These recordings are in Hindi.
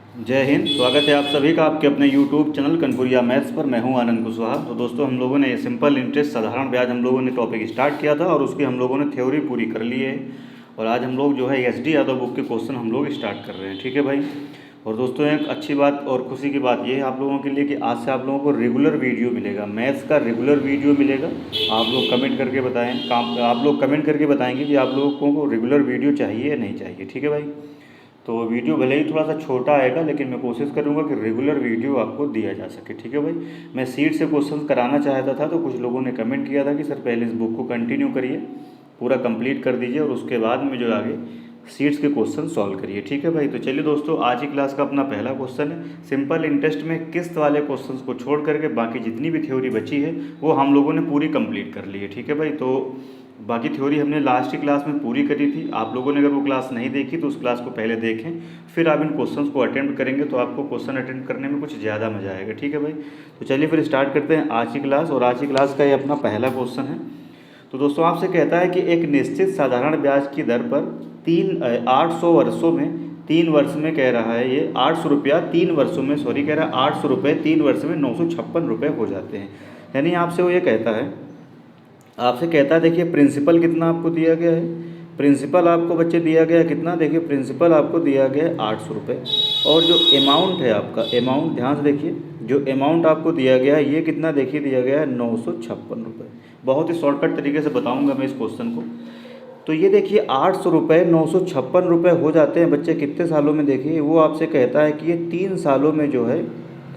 जय हिंद। स्वागत है आप सभी का आपके अपने YouTube चैनल कनपुरिया मैथ्स पर। मैं हूं आनंद कुशवाहा। तो दोस्तों, हम लोगों ने सिंपल इंटरेस्ट साधारण ब्याज हम लोगों ने टॉपिक स्टार्ट किया था और उसकी हम लोगों ने थ्योरी पूरी कर ली है। और आज हम लोग जो है SD यादव बुक के क्वेश्चन हम लोग स्टार्ट कर रहे हैं। ठीक है भाई। और दोस्तों, एक अच्छी बात और खुशी की बात ये है आप लोगों के लिए कि आज से आप लोगों को रेगुलर वीडियो मिलेगा, मैथ्स का रेगुलर वीडियो मिलेगा। आप लोग कमेंट करके बताएं, आप लोग कमेंट करके बताएंगे कि आप लोगों को रेगुलर वीडियो चाहिए या नहीं चाहिए। ठीक है भाई। तो वीडियो भले ही थोड़ा सा छोटा आएगा, लेकिन मैं कोशिश करूंगा कि रेगुलर वीडियो आपको दिया जा सके। ठीक है भाई। मैं सीट से क्वेश्चन कराना चाहता था, तो कुछ लोगों ने कमेंट किया था कि सर पहले इस बुक को कंटिन्यू करिए, पूरा कंप्लीट कर दीजिए और उसके बाद में जो आगे सीट्स के क्वेश्चन सॉल्व करिए। ठीक है भाई। तो चलिए दोस्तों, आज की क्लास का अपना पहला क्वेश्चन है। सिंपल इंटरेस्ट में किस्त वाले क्वेश्चंस को छोड़ करके बाकी जितनी भी थ्योरी बची है वो हम लोगों ने पूरी कंप्लीट कर ली है। ठीक है भाई। तो बाकी थ्योरी हमने लास्ट की क्लास में पूरी करी थी। आप लोगों ने अगर वो क्लास नहीं देखी तो उस क्लास को पहले देखें, फिर आप इन क्वेश्चंस को अटेम्प्ट करेंगे तो आपको क्वेश्चन अटेम्प्ट करने में कुछ ज़्यादा मजा आएगा। ठीक है भाई। तो चलिए फिर स्टार्ट करते हैं आज की क्लास। और आज की क्लास का ये अपना पहला क्वेश्चन है। तो दोस्तों, आपसे कहता है कि एक निश्चित साधारण ब्याज की दर पर 800 वर्षों में 3 वर्ष में कह रहा है ये 800 रुपया 3 वर्षों में, सॉरी कह रहा है 800 रुपये 3 वर्ष में 956 रुपये हो जाते हैं। यानी आपसे वो ये कहता है, आपसे कहता है देखिए प्रिंसिपल कितना आपको दिया गया है। प्रिंसिपल आपको बच्चे दिया गया है कितना, देखिए प्रिंसिपल आपको दिया गया है 800 रुपये। और जो अमाउंट है आपका, अमाउंट ध्यान से देखिए, जो अमाउंट आपको दिया गया है ये कितना देखिए दिया गया है 956 रुपये। बहुत ही शॉर्टकट तरीके से बताऊंगा मैं इस क्वेश्चन को। तो ये देखिए 800 रुपये 956 रुपये हो जाते हैं बच्चे कितने सालों में, देखिए वो आपसे कहता है कि ये 3 सालों में जो है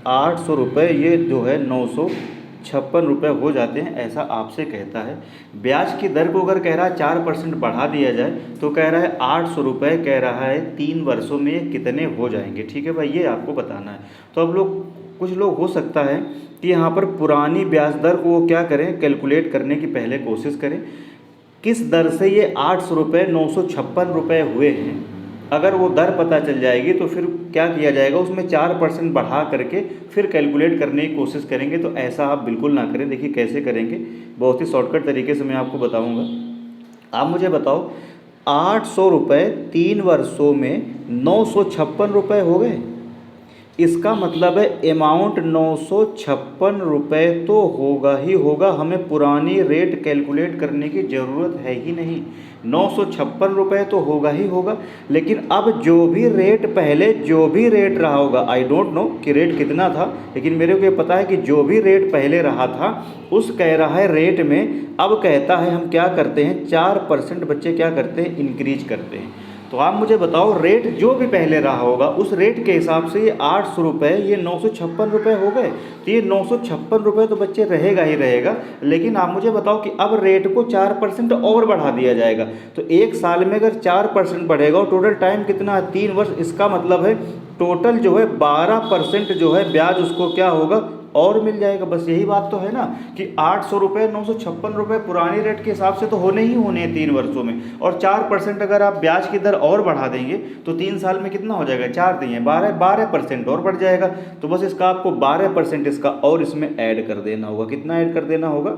800 रुपये ये जो है 956 रुपये हो जाते हैं, ऐसा आपसे कहता है। ब्याज की दर को अगर कह रहा है 4% बढ़ा दिया जाए तो कह रहा है 800 रुपये कह रहा है 3 वर्षों में ये कितने हो जाएंगे। ठीक है भाई, ये आपको बताना है। तो अब कुछ लोग हो सकता है कि यहाँ पर पुरानी ब्याज दर को वो क्या करें, कैलकुलेट करने की पहले कोशिश करें किस दर से ये 800 रुपये 956 रुपये हुए हैं। अगर वो दर पता चल जाएगी तो फिर क्या किया जाएगा, उसमें 4% बढ़ा करके फिर कैलकुलेट करने की कोशिश करेंगे। तो ऐसा आप बिल्कुल ना करें। देखिए कैसे करेंगे, बहुत ही शॉर्टकट तरीके से मैं आपको बताऊंगा। आप मुझे बताओ 800 रुपये 3 वर्षों में 956 रुपये हो गए, इसका मतलब है अमाउंट 956 रुपये तो होगा ही होगा। हमें पुरानी रेट कैलकुलेट करने की ज़रूरत है ही नहीं, 956 रुपये तो होगा ही होगा। लेकिन अब जो भी रेट पहले जो भी रेट रहा होगा, आई डोंट नो कि रेट कितना था, लेकिन मेरे को ये पता है कि जो भी रेट पहले रहा था उस कह रहा है रेट में अब कहता है हम क्या करते हैं 4% बच्चे क्या करते हैं, इंक्रीज करते हैं। तो आप मुझे बताओ रेट जो भी पहले रहा होगा उस रेट के हिसाब से ये 800 रुपये ये 956 रुपये हो गए। तो ये 956 रुपये तो बच्चे रहेगा ही रहेगा। लेकिन आप मुझे बताओ कि अब रेट को 4% और बढ़ा दिया जाएगा। तो 1 साल में अगर 4% बढ़ेगा और टोटल टाइम कितना है 3 वर्ष, इसका मतलब है टोटल जो है 12% जो है ब्याज उसको क्या होगा और मिल जाएगा। बस यही बात तो है ना कि 800 रुपये 956 रुपये पुरानी रेट के हिसाब से तो होने ही होने हैं 3 वर्षों में, और 4% अगर आप ब्याज की दर और बढ़ा देंगे तो 3 साल में कितना हो जाएगा, 4 दिए 12% और बढ़ जाएगा। तो बस इसका आपको 12% इसका और इसमें ऐड कर देना होगा। कितना ऐड कर देना होगा,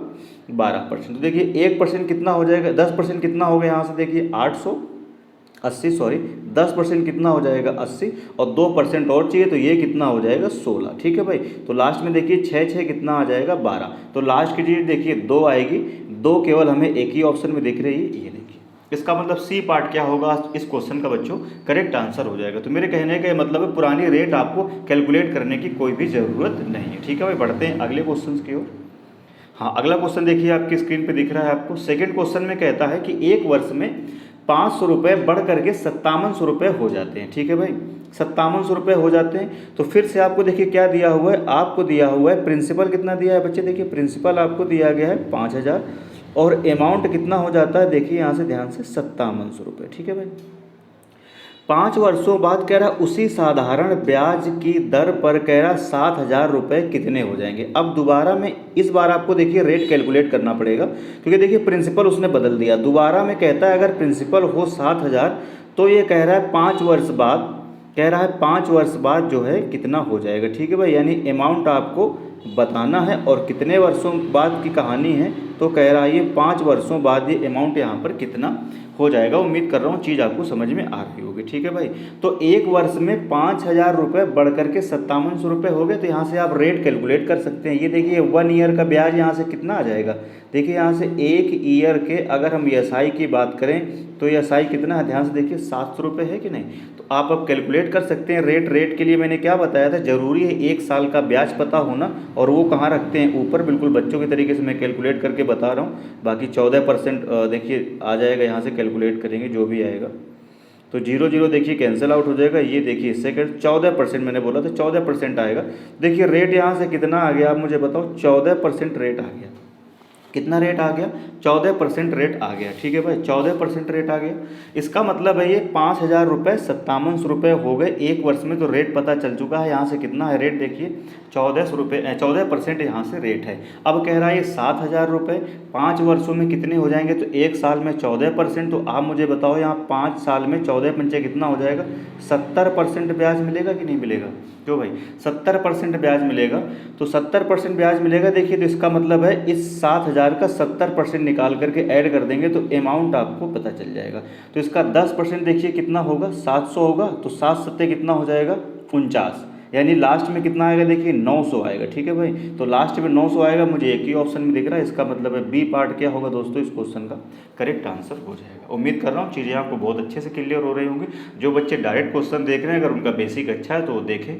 12%। तो देखिए 1% कितना हो जाएगा, 10% कितना होगा यहाँ से देखिए 880, सॉरी 10% कितना हो जाएगा 80, और 2% और चाहिए तो ये कितना हो जाएगा 16। ठीक है भाई। तो लास्ट में देखिए 6 कितना आ जाएगा 12। तो लास्ट की डिजिट देखिए 2 आएगी, 2 केवल हमें एक ही ऑप्शन में दिख रही है, ये देखिए। इसका मतलब सी पार्ट क्या होगा इस क्वेश्चन का बच्चों, करेक्ट आंसर हो जाएगा। तो मेरे कहने का मतलब है पुरानी रेट आपको कैलकुलेट करने की कोई भी ज़रूरत नहीं है। ठीक है भाई, बढ़ते हैं अगले क्वेश्चन की ओर। हाँ, अगला क्वेश्चन देखिए आपकी स्क्रीन पर दिख रहा है आपको। सेकेंड क्वेश्चन में कहता है कि एक वर्ष में 500 रुपये बढ़ करके 5700 रुपये हो जाते हैं। ठीक है भाई, 5700 रुपये हो जाते हैं। तो फिर से आपको देखिए क्या दिया हुआ है, आपको दिया हुआ है प्रिंसिपल कितना दिया है बच्चे, देखिए प्रिंसिपल आपको दिया गया है 5000 और अमाउंट कितना हो जाता है देखिए यहाँ से ध्यान से 5700 रुपये। ठीक है भाई। 5 वर्षों बाद कह रहा उसी साधारण ब्याज की दर पर कह रहा 7000 रुपये कितने हो जाएंगे। अब दोबारा में इस बार आपको देखिए रेट कैलकुलेट करना पड़ेगा, क्योंकि देखिए प्रिंसिपल उसने बदल दिया। दोबारा में कहता है अगर प्रिंसिपल हो 7000 तो ये कह रहा है 5 वर्ष बाद, कह रहा है 5 वर्ष बाद जो है कितना हो जाएगा। ठीक है भाई, यानी अमाउंट आपको बताना है और कितने वर्षों बाद की कहानी है तो कह रहा है ये 5 वर्षों बाद ये अमाउंट यहाँ पर कितना हो जाएगा। उम्मीद कर रहा हूँ चीज़ आपको समझ में आ रही होगी। ठीक है भाई, तो एक वर्ष में 5,000 रुपये बढ़ करके 5700 रुपये हो गए। तो यहाँ से आप रेट कैलकुलेट कर सकते हैं। ये देखिए 1 ईयर का ब्याज यहाँ से कितना आ जाएगा। देखिए यहाँ से 1 ईयर के अगर हम ESI की बात करें तो ESI कितना है, ध्यान से देखिए 700 रुपये है कि नहीं। तो आप अब कैलकुलेट कर सकते हैं रेट के लिए मैंने क्या बताया था, ज़रूरी है 1 साल का ब्याज पता होना। और वो कहाँ रखते हैं, ऊपर बिल्कुल बच्चों के तरीके से मैं कैलकुलेट करके बता रहा हूँ। बाकी 14% देखिए आ जाएगा, यहाँ से कैलकुलेट करेंगे जो भी आएगा। तो 0 देखिए कैंसिल आउट हो जाएगा। ये देखिए इससे 14% मैंने बोला था 14% आएगा। देखिए रेट यहाँ से कितना आ गया, आप मुझे बताओ। 14% रेट आ गया। कितना रेट आ गया, 14% रेट आ गया। ठीक है भाई, 14% रेट आ गया। इसका मतलब है ये 5,000 रुपये 5700 रुपये हो गए एक वर्ष में। तो रेट पता चल चुका है। यहाँ से कितना है रेट, देखिए 14% यहाँ से रेट है। अब कह रहा है ये 7,000 रुपये 5 वर्षों में कितने हो जाएंगे, तो 1 साल में 14%। तो आप मुझे बताओ यहाँ 5 साल में 14 पंचे कितना हो जाएगा, 70% ब्याज मिलेगा कि नहीं मिलेगा। क्यों भाई, 70% ब्याज मिलेगा। तो 70% ब्याज मिलेगा। देखिए तो इसका मतलब है इस 7,000 का 70% निकाल करके ऐड कर देंगे तो अमाउंट आपको पता चल जाएगा। तो इसका 10% देखिए कितना होगा, 700 होगा। तो 7 सत्ते कितना हो जाएगा, 49। यानी लास्ट में कितना आएगा, देखिए 900 आएगा। ठीक है भाई, तो लास्ट में 900 आएगा। मुझे एक ही ऑप्शन में दिख रहा है। इसका मतलब है बी पार्ट क्या होगा दोस्तों, इस क्वेश्चन का करेक्ट आंसर हो जाएगा। उम्मीद कर रहा हूँ चीज़ें आपको बहुत अच्छे से क्लियर हो रही होंगी। जो बच्चे डायरेक्ट क्वेश्चन देख रहे हैं, अगर उनका बेसिक अच्छा है तो वो देखें।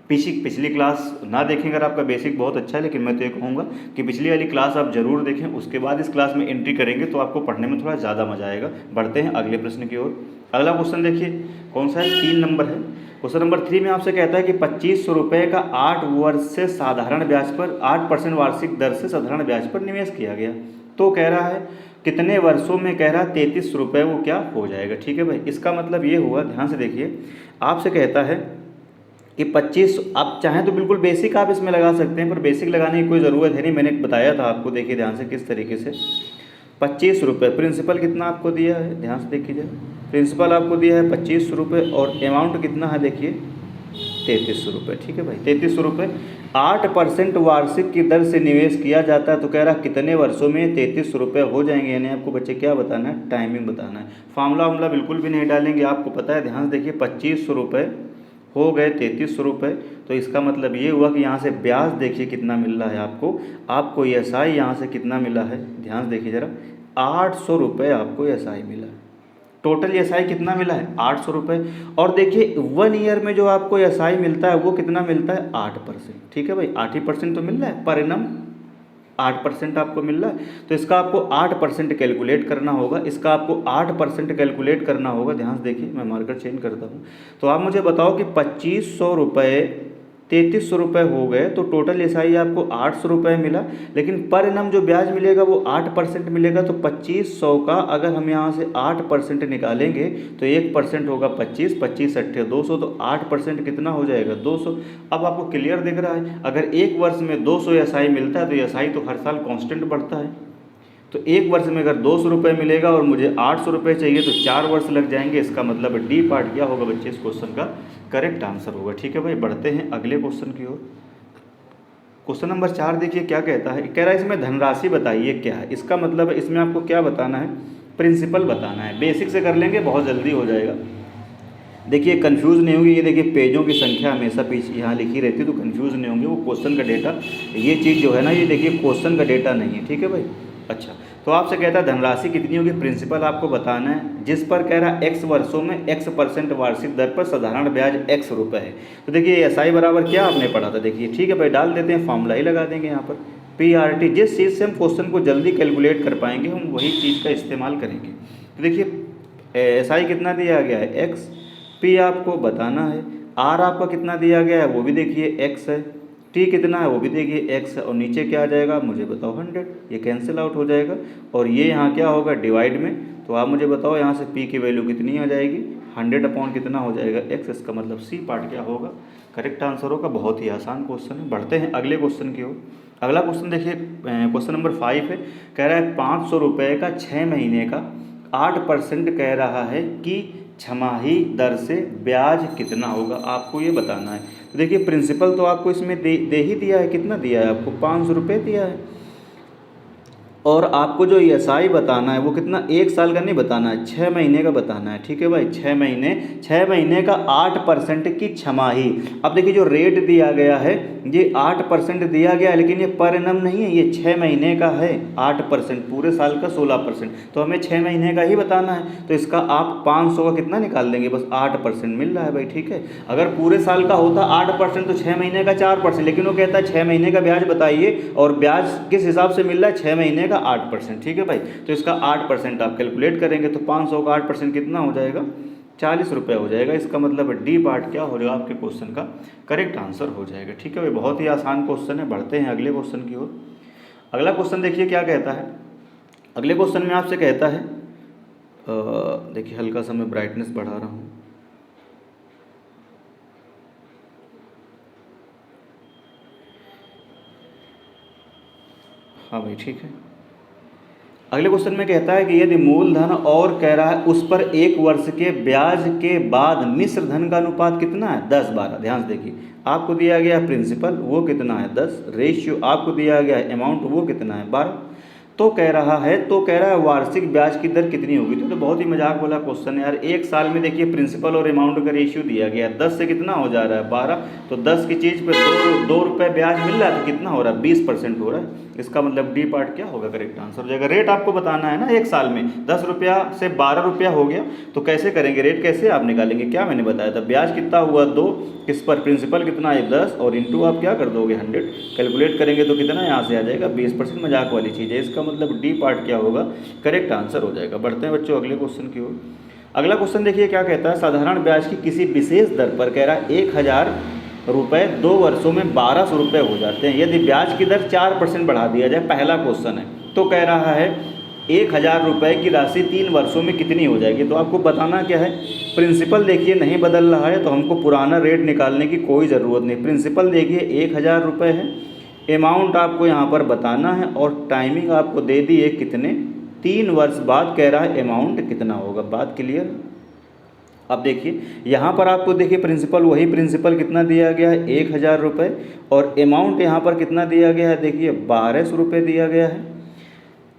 पिछली क्लास ना देखें अगर आपका बेसिक बहुत अच्छा है, लेकिन मैं तो ये कहूँगा कि पिछली वाली क्लास आप जरूर देखें। उसके बाद इस क्लास में एंट्री करेंगे तो आपको पढ़ने में थोड़ा ज़्यादा मजा आएगा। बढ़ते हैं अगले प्रश्न की ओर। अगला क्वेश्चन देखिए कौन सा है, 3 नंबर है। क्वेश्चन नंबर 3 में आपसे कहता है कि 2500 रुपये का 8 वर्ष से साधारण ब्याज पर 8% वार्षिक दर से साधारण ब्याज पर निवेश किया गया। तो कह रहा है कितने वर्षों में, कह रहा है 33 रुपये वो क्या हो जाएगा। ठीक है भाई, इसका मतलब ये हुआ, ध्यान से देखिए, आपसे कहता है कि 25, आप चाहें तो बिल्कुल बेसिक आप इसमें लगा सकते हैं, पर बेसिक लगाने की कोई ज़रूरत है नहीं। मैंने बताया था आपको, देखिए ध्यान से किस तरीके से। 25 रुपये, प्रिंसिपल कितना आपको दिया है, ध्यान से देखिए जरा। प्रिंसिपल आपको दिया है 25 रुपये और अमाउंट कितना है, देखिए 33 रुपये। ठीक है भाई, 33 रुपये 8% वार्षिक की दर से निवेश किया जाता है। तो कह रहा कितने वर्षों में 33 रुपये हो जाएंगे। यानी आपको बच्चे क्या बताना है, टाइमिंग बताना है। फार्मूला बिल्कुल भी नहीं डालेंगे, आपको पता है। ध्यान से देखिए 25 रुपये हो गए 33 रुपये। तो इसका मतलब ये हुआ कि यहाँ से ब्याज देखिए कितना मिल रहा है आपको ESI यहाँ से कितना मिला है, ध्यान से देखिए ज़रा, 800 रुपये आपको ESI मिला है। टोटल ESI कितना मिला है, 800 रुपये। और देखिए 1 ईयर में जो आपको ESI मिलता है वो कितना मिलता है, 8%। ठीक है भाई, 8% तो मिल रहा है, पर एनम 8% आपको मिल रहा है। तो इसका आपको 8% कैलकुलेट करना होगा। इसका आपको 8% कैलकुलेट करना होगा। ध्यान से देखिए, मैं मार्कर चेंज करता हूँ। तो आप मुझे बताओ कि 2500 रुपये 3300 रुपये हो गए, तो टोटल ESI आपको 800 रुपये मिला। लेकिन पर एनम जो ब्याज मिलेगा वो 8% मिलेगा। तो 2500 का अगर हम यहाँ से 8% निकालेंगे तो 1% होगा 25, 25 अट्ठे 200। तो 8% कितना हो जाएगा, 200। अब आपको क्लियर दिख रहा है, अगर एक वर्ष में 200 ESI मिलता है तो ESI तो हर साल कांस्टेंट बढ़ता है। तो एक वर्ष में अगर 200 रुपये मिलेगा और मुझे 800 रुपये चाहिए तो 4 वर्ष लग जाएंगे। इसका मतलब डी पार्ट क्या होगा बच्चे, इस क्वेश्चन का करेक्ट आंसर होगा। ठीक है भाई, बढ़ते हैं अगले क्वेश्चन की ओर। क्वेश्चन नंबर 4 देखिए क्या कहता है। कह रहा है इसमें धनराशि बताइए क्या है। इसका मतलब है इसमें आपको क्या बताना है, प्रिंसिपल बताना है। बेसिक से कर लेंगे, बहुत जल्दी हो जाएगा। देखिए कंफ्यूज नहीं होगी। ये देखिए पेजों की संख्या हमेशा पीछे यहाँ लिखी रहती है, तो कंफ्यूज नहीं होंगे। वो क्वेश्चन का डेटा, ये चीज़ जो है ना, ये देखिए क्वेश्चन का डेटा नहीं है। ठीक है भाई, अच्छा। तो आपसे कहता है धनराशि कितनी होगी, प्रिंसिपल आपको बताना है, जिस पर कह रहा X वर्षों में X% वार्षिक दर पर साधारण ब्याज X रुपये है। तो देखिए SI बराबर क्या आपने पढ़ा था, देखिए। ठीक है भाई, डाल देते हैं, फॉर्मूला ही लगा देंगे यहाँ पर PRT। जिस चीज़ से हम क्वेश्चन को जल्दी कैलकुलेट कर पाएंगे हम वही चीज़ का इस्तेमाल करेंगे। तो देखिए SI कितना दिया गया है, X। P आपको बताना है, R आपका कितना दिया गया है वो भी देखिए X है, T कितना है वो भी देखिए X है, और नीचे क्या आ जाएगा मुझे बताओ 100। ये कैंसिल आउट हो जाएगा और ये यहाँ क्या होगा डिवाइड में। तो आप मुझे बताओ यहाँ से P की वैल्यू कितनी आ जाएगी, 100 अपॉन कितना हो जाएगा X। इसका मतलब C पार्ट क्या होगा, करेक्ट आंसर होगा। बहुत ही आसान क्वेश्चन है। बढ़ते हैं अगले क्वेश्चन की ओर। अगला क्वेश्चन देखिए, क्वेश्चन नंबर 5 है। कह रहा है 500 रुपये का 6 महीने का 8% कह रहा है कि छमाही दर से ब्याज कितना होगा, आपको ये बताना है। तो देखिए प्रिंसिपल तो आपको इसमें दे ही दिया है, कितना दिया है आपको, 500 रुपये दिया है। और आपको जो ESI बताना है वो कितना, 1 साल का नहीं बताना है, 6 महीने का बताना है। ठीक है भाई, 6 महीने का 8% की छमाही। अब देखिए जो रेट दिया गया है ये 8% दिया गया है, लेकिन ये पर एनम नहीं है, ये 6 महीने का है। 8%, पूरे साल का 16%, तो हमें 6 महीने का ही बताना है। तो इसका आप 500 का कितना निकाल देंगे, बस 8% मिल रहा है भाई। ठीक है, अगर पूरे साल का होता 8% तो 6 महीने का 4%, लेकिन वो कहता है 6 महीने का ब्याज बताइए, और ब्याज किस हिसाब से मिल रहा है, 6 महीने का 8%। ठीक है भाई, तो इसका 8% आप कैलकुलेट करेंगे तो 500 का 8% कितना हो जाएगा, 40 रुपये हो जाएगा। इसका मतलब डी पार्ट क्या हो जाएगा, आपके क्वेश्चन का करेक्ट आंसर हो जाएगा। ठीक है भाई, बहुत ही आसान क्वेश्चन है। बढ़ते हैं अगले क्वेश्चन की ओर। अगला क्वेश्चन देखिए क्या कहता है। अगले क्वेश्चन में आपसे कहता है, देखिए हल्का सा मैं ब्राइटनेस बढ़ा रहा हूँ। हाँ भाई ठीक है। अगले क्वेश्चन में कहता है कि यदि मूलधन और कह रहा है उस पर 1 वर्ष के ब्याज के बाद मिश्र धन का अनुपात कितना है, 10/12। ध्यान से देखिए, आपको दिया गया है प्रिंसिपल वो कितना है 10, रेशियो आपको दिया गया है अमाउंट वो कितना है 12। तो कह रहा है वार्षिक ब्याज की दर कितनी होगी। तो बहुत ही मजाक वाला क्वेश्चन है यार। 1 साल में देखिए प्रिंसिपल और अमाउंट का रेशियो दिया गया है, 10 से कितना हो जा रहा है 12, तो 10 की चीज़ पे 2 रुपये ब्याज मिल रहा है, तो कितना हो रहा है 20% हो रहा है। इसका मतलब डी पार्ट क्या होगा, करेक्ट आंसर हो जाएगा। रेट आपको बताना है ना, 1 साल में 10 रुपया से 12 रुपया हो गया, तो कैसे करेंगे, रेट कैसे आप निकालेंगे, क्या मैंने बताया था, ब्याज कितना हुआ 2, किस पर, प्रिंसिपल कितना है 10, और इंटू आप क्या कर दोगे 100, कैलकुलेट करेंगे तो कितना यहाँ से आ जाएगा 20%। मजाक वाली चीज़ है। इसका मतलब डी पार्ट क्या होगा, करेक्ट आंसर हो जाएगा। बढ़ते हैं बच्चों अगले क्वेश्चन की ओर। अगला क्वेश्चन देखिए क्या कहता है। साधारण ब्याज की किसी विशेष दर पर कह रहा है 1000 रुपये 2 वर्षों में 1200 रुपये हो जाते हैं यदि ब्याज की दर 4% बढ़ा दिया जाए। पहला क्वेश्चन है, तो कह रहा है 1000 रुपये की राशि 3 वर्षों में कितनी हो जाएगी। तो आपको बताना क्या है, प्रिंसिपल देखिए नहीं बदल रहा है, तो हमको पुराना रेट निकालने की कोई ज़रूरत नहीं। प्रिंसिपल देखिए 1000 रुपये है, अमाउंट आपको यहाँ पर बताना है, और टाइमिंग आपको दे दी है कितने, 3 वर्ष बाद कह रहा है अमाउंट कितना होगा। बात क्लियर। अब देखिए यहाँ पर आपको देखिए प्रिंसिपल, वही प्रिंसिपल कितना दिया गया है 1000 रुपये, और अमाउंट यहाँ पर कितना दिया गया है, देखिए 1200 रुपये दिया गया है।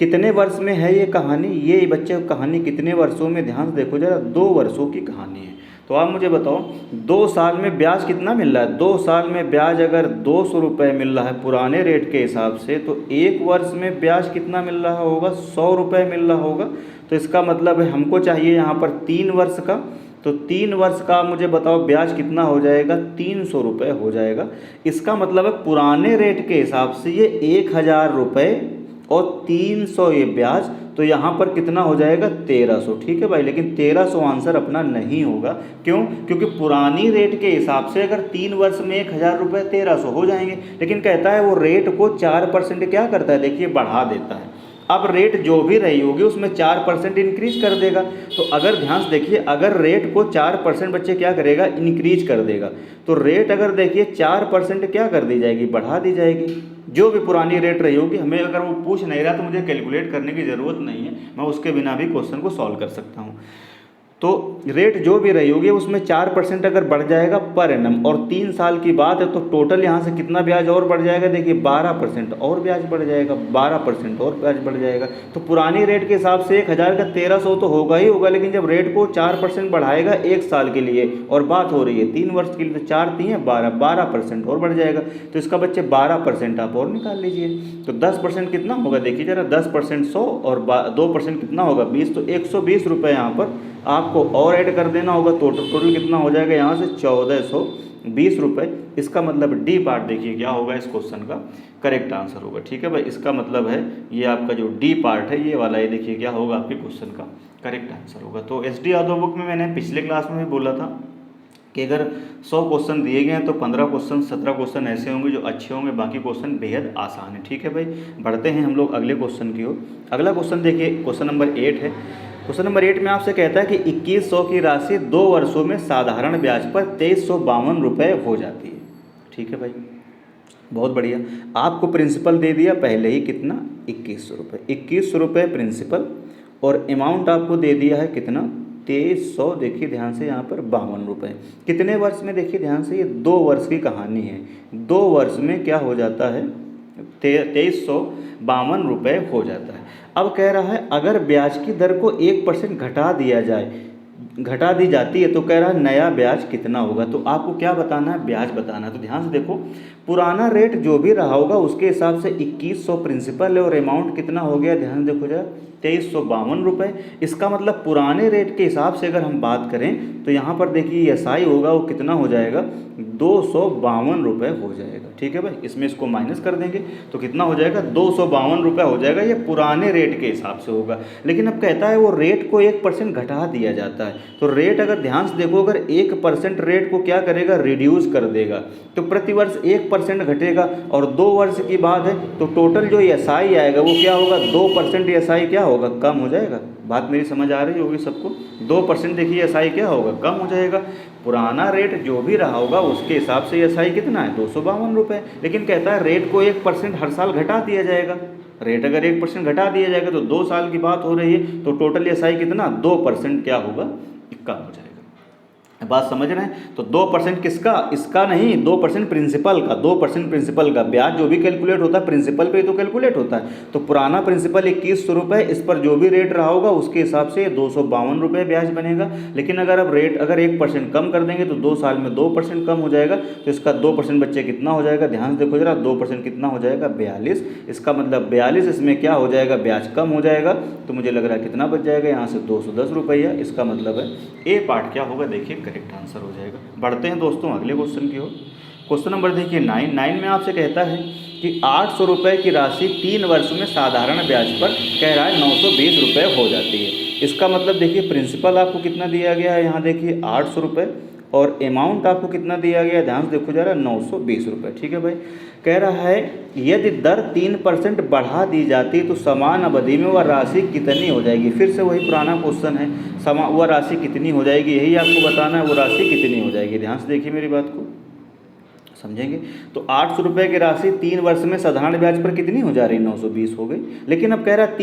कितने वर्ष में है ये कहानी, ये बच्चे कहानी कितने वर्षों में, ध्यान से देखो जरा, 2 वर्षों की कहानी है। तो आप मुझे बताओ 2 साल में ब्याज कितना मिल रहा है, 2 साल में ब्याज अगर 200 रुपये मिल रहा है पुराने रेट के हिसाब से, तो 1 वर्ष में ब्याज कितना मिल रहा होगा, 100 रुपये मिल रहा होगा। तो इसका मतलब है हमको चाहिए यहाँ पर 3 वर्ष का, तो 3 वर्ष का मुझे बताओ ब्याज कितना हो जाएगा, 300 रुपये हो जाएगा। इसका मतलब है पुराने रेट के हिसाब से ये 1000 रुपये और 300 ये ब्याज, तो यहाँ पर कितना हो जाएगा 1300। ठीक है भाई, लेकिन 1300 आंसर अपना नहीं होगा। क्यों, क्योंकि पुरानी रेट के हिसाब से अगर 3 वर्ष में 1000 रुपये 1300 हो जाएंगे, लेकिन कहता है वो रेट को 4% क्या करता है, देखिए बढ़ा देता है। अब रेट जो भी रही होगी उसमें 4% इंक्रीज कर देगा। तो अगर ध्यान से देखिए, अगर रेट को 4% बच्चे क्या करेगा, इंक्रीज कर देगा, तो रेट अगर देखिए 4% क्या कर दी जाएगी, बढ़ा दी जाएगी। जो भी पुरानी रेट रही होगी, हमें अगर वो पूछ नहीं रहा तो मुझे कैलकुलेट करने की ज़रूरत नहीं है, मैं उसके बिना भी क्वेश्चन को सॉल्व कर सकता हूँ। तो रेट जो भी रही होगी उसमें 4% अगर बढ़ जाएगा पर एनम, और 3 साल की बात है, तो टोटल यहाँ से कितना ब्याज और बढ़ जाएगा, देखिए 12% और ब्याज बढ़ जाएगा, 12% और ब्याज बढ़ जाएगा। तो पुरानी रेट के हिसाब से 1000 का 1300 तो होगा ही होगा, लेकिन जब रेट को 4% बढ़ाएगा 1 साल के लिए, और बात हो रही है 3 वर्ष के लिए, तो 4 3 12, 12% और बढ़ जाएगा। तो इसका बच्चे 12% आप और निकाल लीजिए। तो 10% कितना होगा, देखिए जरा, 10% 100 और 2% कितना होगा 20, तो 120 रुपये यहाँ पर आपको और ऐड कर देना होगा। टोटल कितना हो जाएगा यहाँ से 1420 रुपये। इसका मतलब डी पार्ट देखिए क्या होगा, इस क्वेश्चन का करेक्ट आंसर होगा। ठीक है भाई, इसका मतलब है ये आपका जो डी पार्ट है ये वाला, ये देखिए क्या होगा, आपके क्वेश्चन का करेक्ट आंसर होगा। तो एस डी यादव बुक में मैंने पिछले क्लास में भी बोला था कि अगर 100 क्वेश्चन दिए गए हैं तो 15 क्वेश्चन 17 क्वेश्चन ऐसे होंगे जो अच्छे होंगे, बाकी क्वेश्चन बेहद आसान है। ठीक है भाई, बढ़ते हैं हम लोग अगले क्वेश्चन की ओर। अगला क्वेश्चन देखिए, क्वेश्चन नंबर 8 है। क्वेश्चन नंबर 8 में आपसे कहता है कि 2100 की राशि 2 वर्षों में साधारण ब्याज पर 2352 रुपये हो जाती है। ठीक है भाई, बहुत बढ़िया। आपको प्रिंसिपल दे दिया पहले ही कितना, 2100 रुपये, 2100 रुपये प्रिंसिपल, और अमाउंट आपको दे दिया है कितना, 2300, देखिए ध्यान से यहाँ पर 52 रुपये। कितने वर्ष में, देखिए ध्यान से, ये 2 वर्ष की कहानी है। 2 वर्ष में क्या हो जाता है, 2352 रुपये हो जाता है। अब कह रहा है अगर ब्याज की दर को 1% घटा दिया जाए, घटा दी जाती है, तो कह रहा है नया ब्याज कितना होगा। तो आपको क्या बताना है, ब्याज बताना है। तो ध्यान से देखो, पुराना रेट जो भी रहा होगा उसके हिसाब से 2100 प्रिंसिपल है और अमाउंट कितना हो गया, ध्यान देखो जरा, 2352 रुपये। इसका मतलब पुराने रेट के हिसाब से अगर हम बात करें तो यहाँ पर देखिए एसआई होगा वो कितना हो जाएगा, 252 रुपये हो जाएगा। ठीक है भाई, इसमें इसको माइनस कर देंगे तो कितना हो जाएगा, 252 रुपये हो जाएगा। ये पुराने रेट के हिसाब से होगा। लेकिन अब कहता है वो रेट को 1% घटा दिया जाता है। तो रेट अगर ध्यान से देखो, अगर 1% रेट को क्या करेगा, रिड्यूस कर देगा, तो प्रतिवर्ष 1% घटेगा और 2 वर्ष की बात है तो टोटल जो एसआई आएगा वो क्या होगा, 2% एसआई क्या होगा, कम हो जाएगा। बात मेरी समझ आ रही होगी सबको, 2% देखिए एसआई क्या होगा, कम हो जाएगा। पुराना रेट जो भी रहा होगा उसके हिसाब से एसआई कितना है, 252 रुपये। लेकिन कहता है रेट को 1% हर साल घटा दिया जाएगा। रेट अगर 1% घटा दिया जाएगा तो 2 साल की बात हो रही है, तो टोटल एसआई कितना, 2% क्या होगा, कम हो जाएगा। बात समझ रहे हैं। तो 2% किसका, इसका नहीं, 2% प्रिंसिपल का, 2% प्रिंसिपल का। ब्याज जो भी कैलकुलेट होता है प्रिंसिपल पे ही तो कैलकुलेट होता है। तो पुराना प्रिंसिपल 2100 रुपये, इस पर जो भी रेट रहा होगा उसके हिसाब से 252 रुपये ब्याज बनेगा। लेकिन अगर अब रेट अगर 1% कम कर देंगे तो 2 साल में 2% कम हो जाएगा। तो इसका 2% बच्चे कितना हो जाएगा, ध्यान से देखो जरा, 2% कितना हो जाएगा, 42। इसका मतलब 42, इसमें क्या हो जाएगा, ब्याज कम हो जाएगा। तो मुझे लग रहा है कितना बच जाएगा, यहाँ से 210 रुपया। इसका मतलब है ए पार्ट क्या होगा, देखिए करेक्ट आंसर हो जाएगा। बढ़ते हैं दोस्तों अगले क्वेश्चन की ओर। क्वेश्चन नंबर देखिए 9 में आपसे कहता है कि 800 रुपये की राशि 3 वर्ष में साधारण ब्याज पर कह रहा है 920 रुपये हो जाती है। इसका मतलब देखिए प्रिंसिपल आपको कितना दिया गया है, यहाँ देखिए 800 रुपये, और अमाउंट आपको कितना दिया गया है, ध्यान से देखो जरा, 920 रुपये। ठीक है भाई, कह रहा है यदि दर 3% बढ़ा दी जाती तो समान अवधि में वह राशि कितनी हो जाएगी। फिर से वही पुराना क्वेश्चन है, वह राशि कितनी हो जाएगी, यही आपको बताना है, वो राशि कितनी हो जाएगी। ध्यान से देखिए मेरी बात को, समझेंगे। तो 800 रुपये की राशि 3 वर्ष में साधारण ब्याज पर कितनी हो जा रही, 920 हो गई। लेकिन अब कह रहा है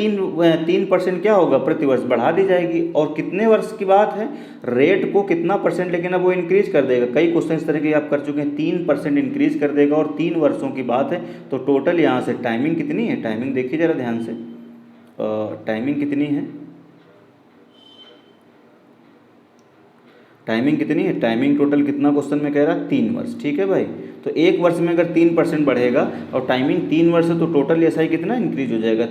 3% क्या होगा, प्रति वर्ष बढ़ा दी जाएगी। और कितने वर्ष की बात है, रेट को कितना परसेंट, लेकिन अब वो इंक्रीज कर देगा। कई क्वेश्चन इस तरह के आप कर चुके हैं, 3% इंक्रीज कर देगा और 3 वर्षों की बात है। तो टोटल यहाँ से टाइमिंग कितनी है, टाइमिंग देखिए जरा ध्यान से, टाइमिंग कितनी है, टाइमिंग कितनी है, टाइमिंग टोटल कितना क्वेश्चन में कह रहा है, 3 वर्ष। ठीक है भाई, तो 1 वर्ष में अगर 3% बढ़ेगा और टाइमिंग 3 वर्ष है तो टोटल एसआई कितना इंक्रीज हो जाएगा,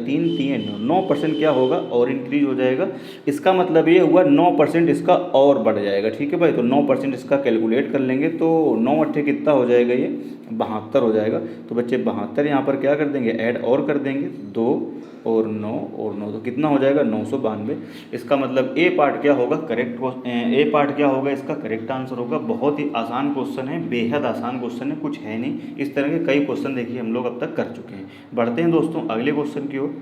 9% क्या होगा और इंक्रीज हो जाएगा। इसका मतलब ये हुआ 9% इसका और बढ़ जाएगा। ठीक है भाई, तो 9% इसका कैलकुलेट कर लेंगे तो 9 अट्ठे कितना हो जाएगा, ये 72 हो जाएगा। तो बच्चे 72 यहाँ पर क्या कर देंगे, ऐड और कर देंगे, 2 और 9 तो कितना हो जाएगा, 992। इसका मतलब ए पार्ट क्या होगा, करेक्ट, ए पार्ट क्या होगा, इसका करेक्ट आंसर होगा। बहुत ही आसान क्वेश्चन है, बेहद आसान क्वेश्चन है, कुछ है नहीं। इस तरह के कई क्वेश्चन देखिए हम लोग अब तक कर चुके हैं। बढ़ते हैं दोस्तों अगले क्वेश्चन की ओर।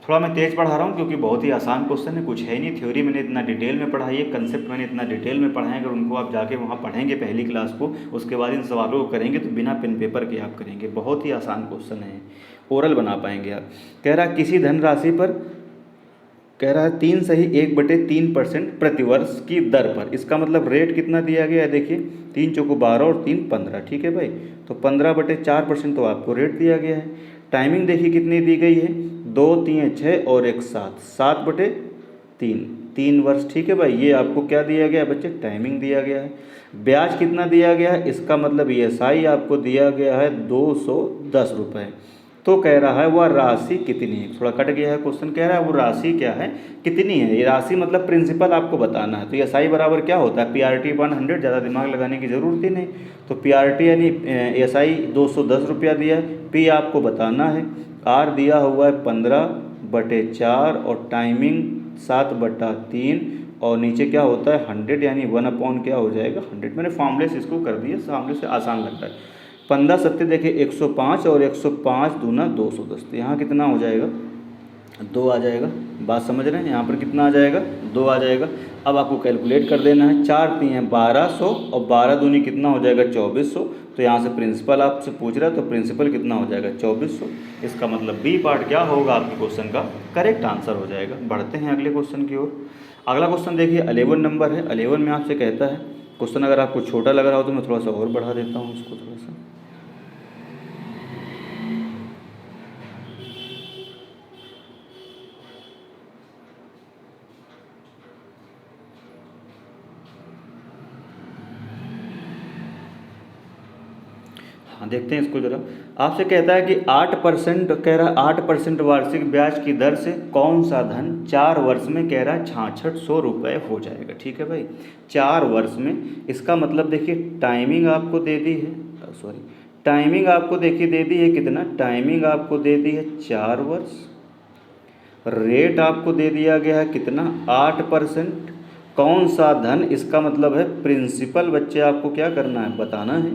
थोड़ा मैं तेज़ पढ़ा रहा हूँ क्योंकि बहुत ही आसान क्वेश्चन है, कुछ है नहीं। थ्योरी मैंने इतना डिटेल में पढ़ाई है, कंसेप्ट मैंने इतना डिटेल में पढ़ा है। अगर उनको आप जाके वहाँ पढ़ेंगे पहली क्लास को, उसके बाद इन सवालों को करेंगे तो बिना पेन पेपर के आप करेंगे। बहुत ही आसान क्वेश्चन है, ओरल बना पाएंगे आप। कह रहा है किसी धनराशि पर, कह रहा है 3 सही 1/3% प्रतिवर्ष की दर पर। इसका मतलब रेट कितना दिया गया है, देखिए 3 चौको 12 और 3 15। ठीक है भाई, तो 15/4% तो आपको रेट दिया गया है। टाइमिंग देखिए कितनी दी गई है, 2, 3, 6 और 1 7, 7/3, 3 वर्ष। ठीक है भाई, ये आपको क्या दिया गया है बच्चे, टाइमिंग दिया गया है। ब्याज कितना दिया गया है, इसका मतलब एसआई आपको दिया गया है 210 रुपये। तो कह रहा है वह राशि कितनी है, थोड़ा कट गया है क्वेश्चन, कह रहा है वो राशि क्या है, कितनी है। ये राशि मतलब प्रिंसिपल आपको बताना है। तो एसआई बराबर क्या होता है, PRT/100, ज़्यादा दिमाग लगाने की ज़रूरत ही नहीं। तो PRT यानी एसआई 210 रुपया दिया है, पी आपको बताना है, आर दिया हुआ है 15/4 और टाइमिंग 7/3 और नीचे क्या होता है 100 यानी 1 क्या हो जाएगा 100। मैंने फॉर्मूले से इसको कर दिया, फॉर्मूले से आसान लगता है। 15 सत्ते देखिए 105 और 105 दूना 210, तो यहाँ कितना हो जाएगा 2 आ जाएगा। बात समझ रहे हैं, यहाँ पर कितना आ जाएगा 2 आ जाएगा। अब आपको कैलकुलेट कर देना है, 4 3 1200 और 12 दूनी कितना हो जाएगा 2400। तो यहाँ से प्रिंसिपल आपसे पूछ रहा है तो प्रिंसिपल कितना हो जाएगा 2400। इसका मतलब बी पार्ट क्या होगा आपके क्वेश्चन का करेक्ट आंसर हो जाएगा। बढ़ते हैं अगले क्वेश्चन की ओर। अगला क्वेश्चन देखिए 11 नंबर है। 11 में आपसे कहता है, क्वेश्चन अगर आपको छोटा लग रहा हो तो मैं थोड़ा सा और बढ़ा देता हूँ उसको थोड़ा सा। हाँ देखते हैं इसको जरा। आपसे कहता है कि 8% कह रहा है, 8% वार्षिक ब्याज की दर से कौन सा धन 4 वर्ष में कह रहा है 6600 रुपये हो जाएगा। ठीक है भाई, 4 वर्ष में। इसका मतलब देखिए टाइमिंग आपको दे दी है, सॉरी टाइमिंग आपको देखिए दे दी है कितना, टाइमिंग आपको दे दी है 4 वर्ष, रेट आपको दे दिया गया है कितना 8%। कौन सा धन, इसका मतलब है प्रिंसिपल बच्चे आपको क्या करना है बताना है,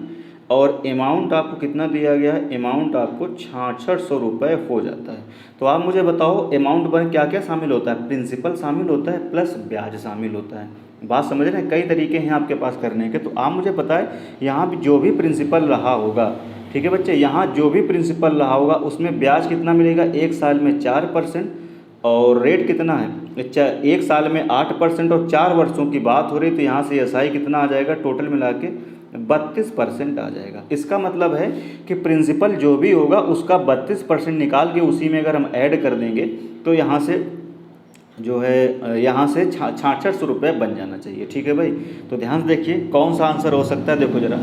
और अमाउंट आपको कितना दिया गया है, अमाउंट आपको 6600 रुपये हो जाता है। तो आप मुझे बताओ अमाउंट में क्या क्या शामिल होता है, प्रिंसिपल शामिल होता है प्लस ब्याज शामिल होता है। बात समझ रहे हैं, कई तरीके हैं आपके पास करने के। तो आप मुझे बताएं यहाँ भी जो भी प्रिंसिपल रहा होगा, ठीक है बच्चे, यहाँ जो भी प्रिंसिपल रहा होगा उसमें ब्याज कितना मिलेगा, 1 साल में 4%, और रेट कितना है, 1 साल में 8%, और 4 वर्षों की बात हो रही तो यहाँ से एसआई कितना आ जाएगा, टोटल मिला के 32% आ जाएगा। इसका मतलब है कि प्रिंसिपल जो भी होगा उसका 32% निकाल के उसी में अगर हम ऐड कर देंगे तो यहाँ से जो है यहाँ से 6600 रुपये बन जाना चाहिए। ठीक है भाई, तो ध्यान से देखिए कौन सा आंसर हो सकता है। देखो जरा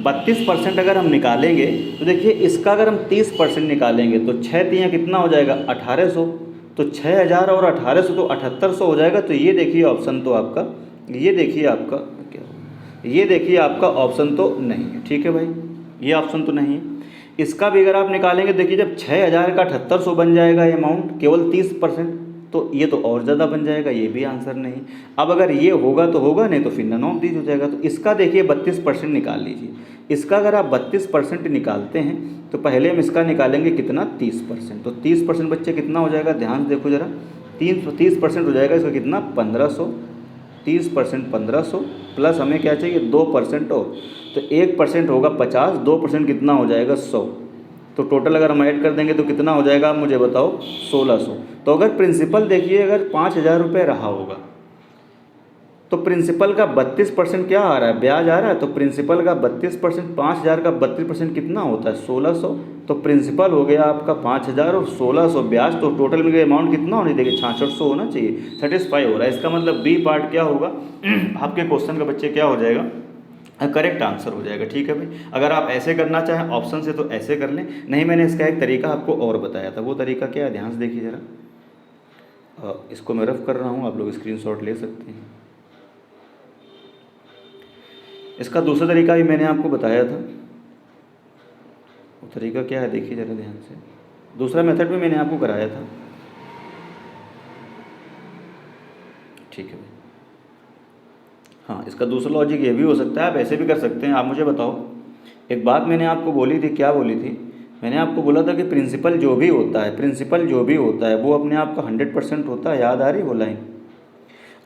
32% अगर हम निकालेंगे तो देखिए इसका अगर हम 30% निकालेंगे तो 6 तियाँ कितना हो जाएगा 1800, तो 6000 और 1800 तो 7800 हो जाएगा। तो ये देखिए ऑप्शन तो आपका, ये देखिए आपका क्या, ये देखिए आपका ऑप्शन तो नहीं है। ठीक है भाई, ये ऑप्शन तो नहीं है। इसका भी अगर आप निकालेंगे देखिए जब 6000 का 7800 बन जाएगा अमाउंट केवल 30%, तो ये तो और ज़्यादा बन जाएगा, ये भी आंसर नहीं। अब अगर ये होगा तो होगा, नहीं तो फिर नन ऑफ दीज हो जाएगा। तो इसका देखिए 32% निकाल लीजिए। इसका अगर आप 32% निकालते हैं तो पहले हम इसका निकालेंगे कितना 30%, तो 30% बच्चे कितना हो जाएगा, ध्यान से देखो जरा, 30% हो जाएगा इसका कितना 1500, 30% 1500 प्लस हमें क्या चाहिए 2% और, तो 1% होगा 50, 2% कितना हो जाएगा 100, तो टोटल अगर हम ऐड कर देंगे तो कितना हो जाएगा आप मुझे बताओ 1600। तो अगर प्रिंसिपल देखिए अगर 5000 रुपये रहा होगा तो प्रिंसिपल का 32% क्या आ रहा है, ब्याज आ रहा है, तो प्रिंसिपल का 32%, 5000 का 32% कितना होता है 1600, तो प्रिंसिपल हो गया आपका 5000 और 1600 ब्याज, तो टोटल में अमाउंट कितना होना चाहिए 6600 होना चाहिए, सेटिस्फाई हो रहा है। इसका मतलब बी पार्ट क्या होगा आपके क्वेश्चन का बच्चे क्या हो जाएगा, करेक्ट आंसर हो जाएगा। ठीक है भाई, अगर आप ऐसे करना चाहें ऑप्शन से तो ऐसे कर लें, नहीं मैंने इसका एक तरीका आपको और बताया था, वो तरीका क्या है ध्यान से देखिए ज़रा, इसको मैं रफ कर रहा हूँ, आप लोग स्क्रीनशॉट ले सकते हैं। इसका दूसरा तरीका भी मैंने आपको बताया था, वो तरीका क्या है देखिए ज़रा ध्यान से, दूसरा मेथड भी मैंने आपको कराया था। ठीक है भाई, हाँ इसका दूसरा लॉजिक ये भी हो सकता है, आप ऐसे भी कर सकते हैं। आप मुझे बताओ, एक बात मैंने आपको बोली थी, क्या बोली थी, मैंने आपको बोला था कि प्रिंसिपल जो भी होता है, प्रिंसिपल जो भी होता है वो अपने आप का 100% होता है, याद आ रही वो लाइन।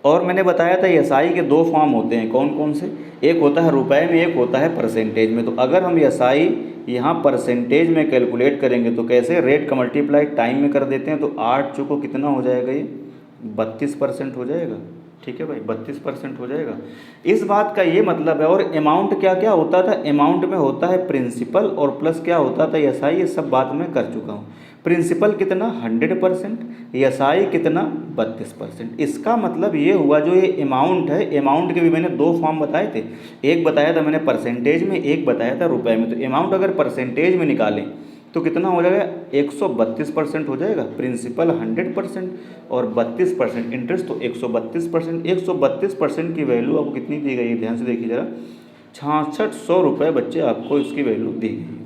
और मैंने बताया था एसआई के 2 फॉर्म होते हैं, कौन कौन से, एक होता है रुपए में, एक होता है परसेंटेज में। तो अगर हम एसआई यहाँ परसेंटेज में कैलकुलेट करेंगे तो कैसे, रेट का मल्टीप्लाई टाइम में कर देते हैं, तो 8 चुको कितना हो जाएगा ये 32% हो जाएगा। ठीक है भाई, 32% हो जाएगा। इस बात का ये मतलब है। और अमाउंट क्या क्या होता था, अमाउंट में होता है प्रिंसिपल और प्लस क्या होता था एसआई, ये सब बात मैं कर चुका हूँ। प्रिंसिपल कितना 100%, एसआई कितना 32%। इसका मतलब ये हुआ जो ये अमाउंट है, अमाउंट के भी मैंने 2 फॉर्म बताए थे, एक बताया था मैंने परसेंटेज में, एक बताया था रुपए में। तो अमाउंट अगर परसेंटेज में निकालें तो कितना हो जाएगा 132% हो जाएगा, प्रिंसिपल 100% और 32% इंटरेस्ट, तो 132%। 132% की वैल्यू आपको कितनी दी गई है, ध्यान से देखिए ज़रा, 6600 रुपये बच्चे आपको इसकी वैल्यू दी गई है।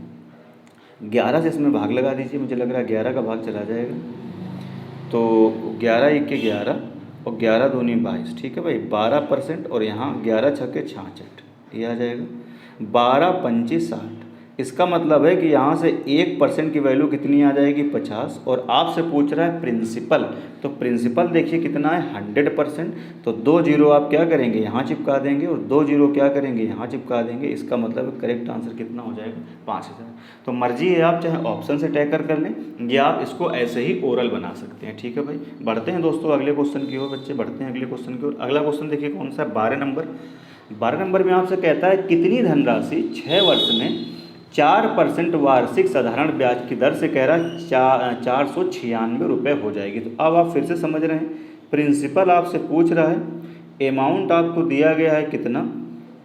11 से इसमें भाग लगा दीजिए, मुझे लग रहा है 11 का भाग चला जाएगा, तो 11 1 के 11 और 11 दूनी 22। ठीक है भाई, 12% और यहाँ 11 छक्के 66, ये आ जाएगा 12 25 60। इसका मतलब है कि यहाँ से 1% की वैल्यू कितनी आ जाएगी 50, और आपसे पूछ रहा है प्रिंसिपल, तो प्रिंसिपल देखिए कितना है 100%, तो 2 जीरो आप क्या करेंगे यहाँ चिपका देंगे और 2 जीरो क्या करेंगे यहाँ चिपका देंगे। इसका मतलब करेक्ट आंसर कितना हो जाएगा 5000। तो मर्जी है, आप चाहे ऑप्शन से टैग कर लें या आप इसको ऐसे ही ओरल बना सकते हैं। ठीक है भाई, बढ़ते हैं दोस्तों अगले क्वेश्चन की ओर, बच्चे बढ़ते हैं अगले क्वेश्चन की ओर। अगला क्वेश्चन देखिए कौन सा है, 12 नंबर में आपसे कहता है कितनी धनराशि 6 वर्ष में 4% वार्षिक साधारण ब्याज की दर से कह रहा है 496 रुपये हो जाएगी। तो अब आप फिर से समझ रहे हैं, प्रिंसिपल आपसे पूछ रहा है, अमाउंट आपको दिया गया है कितना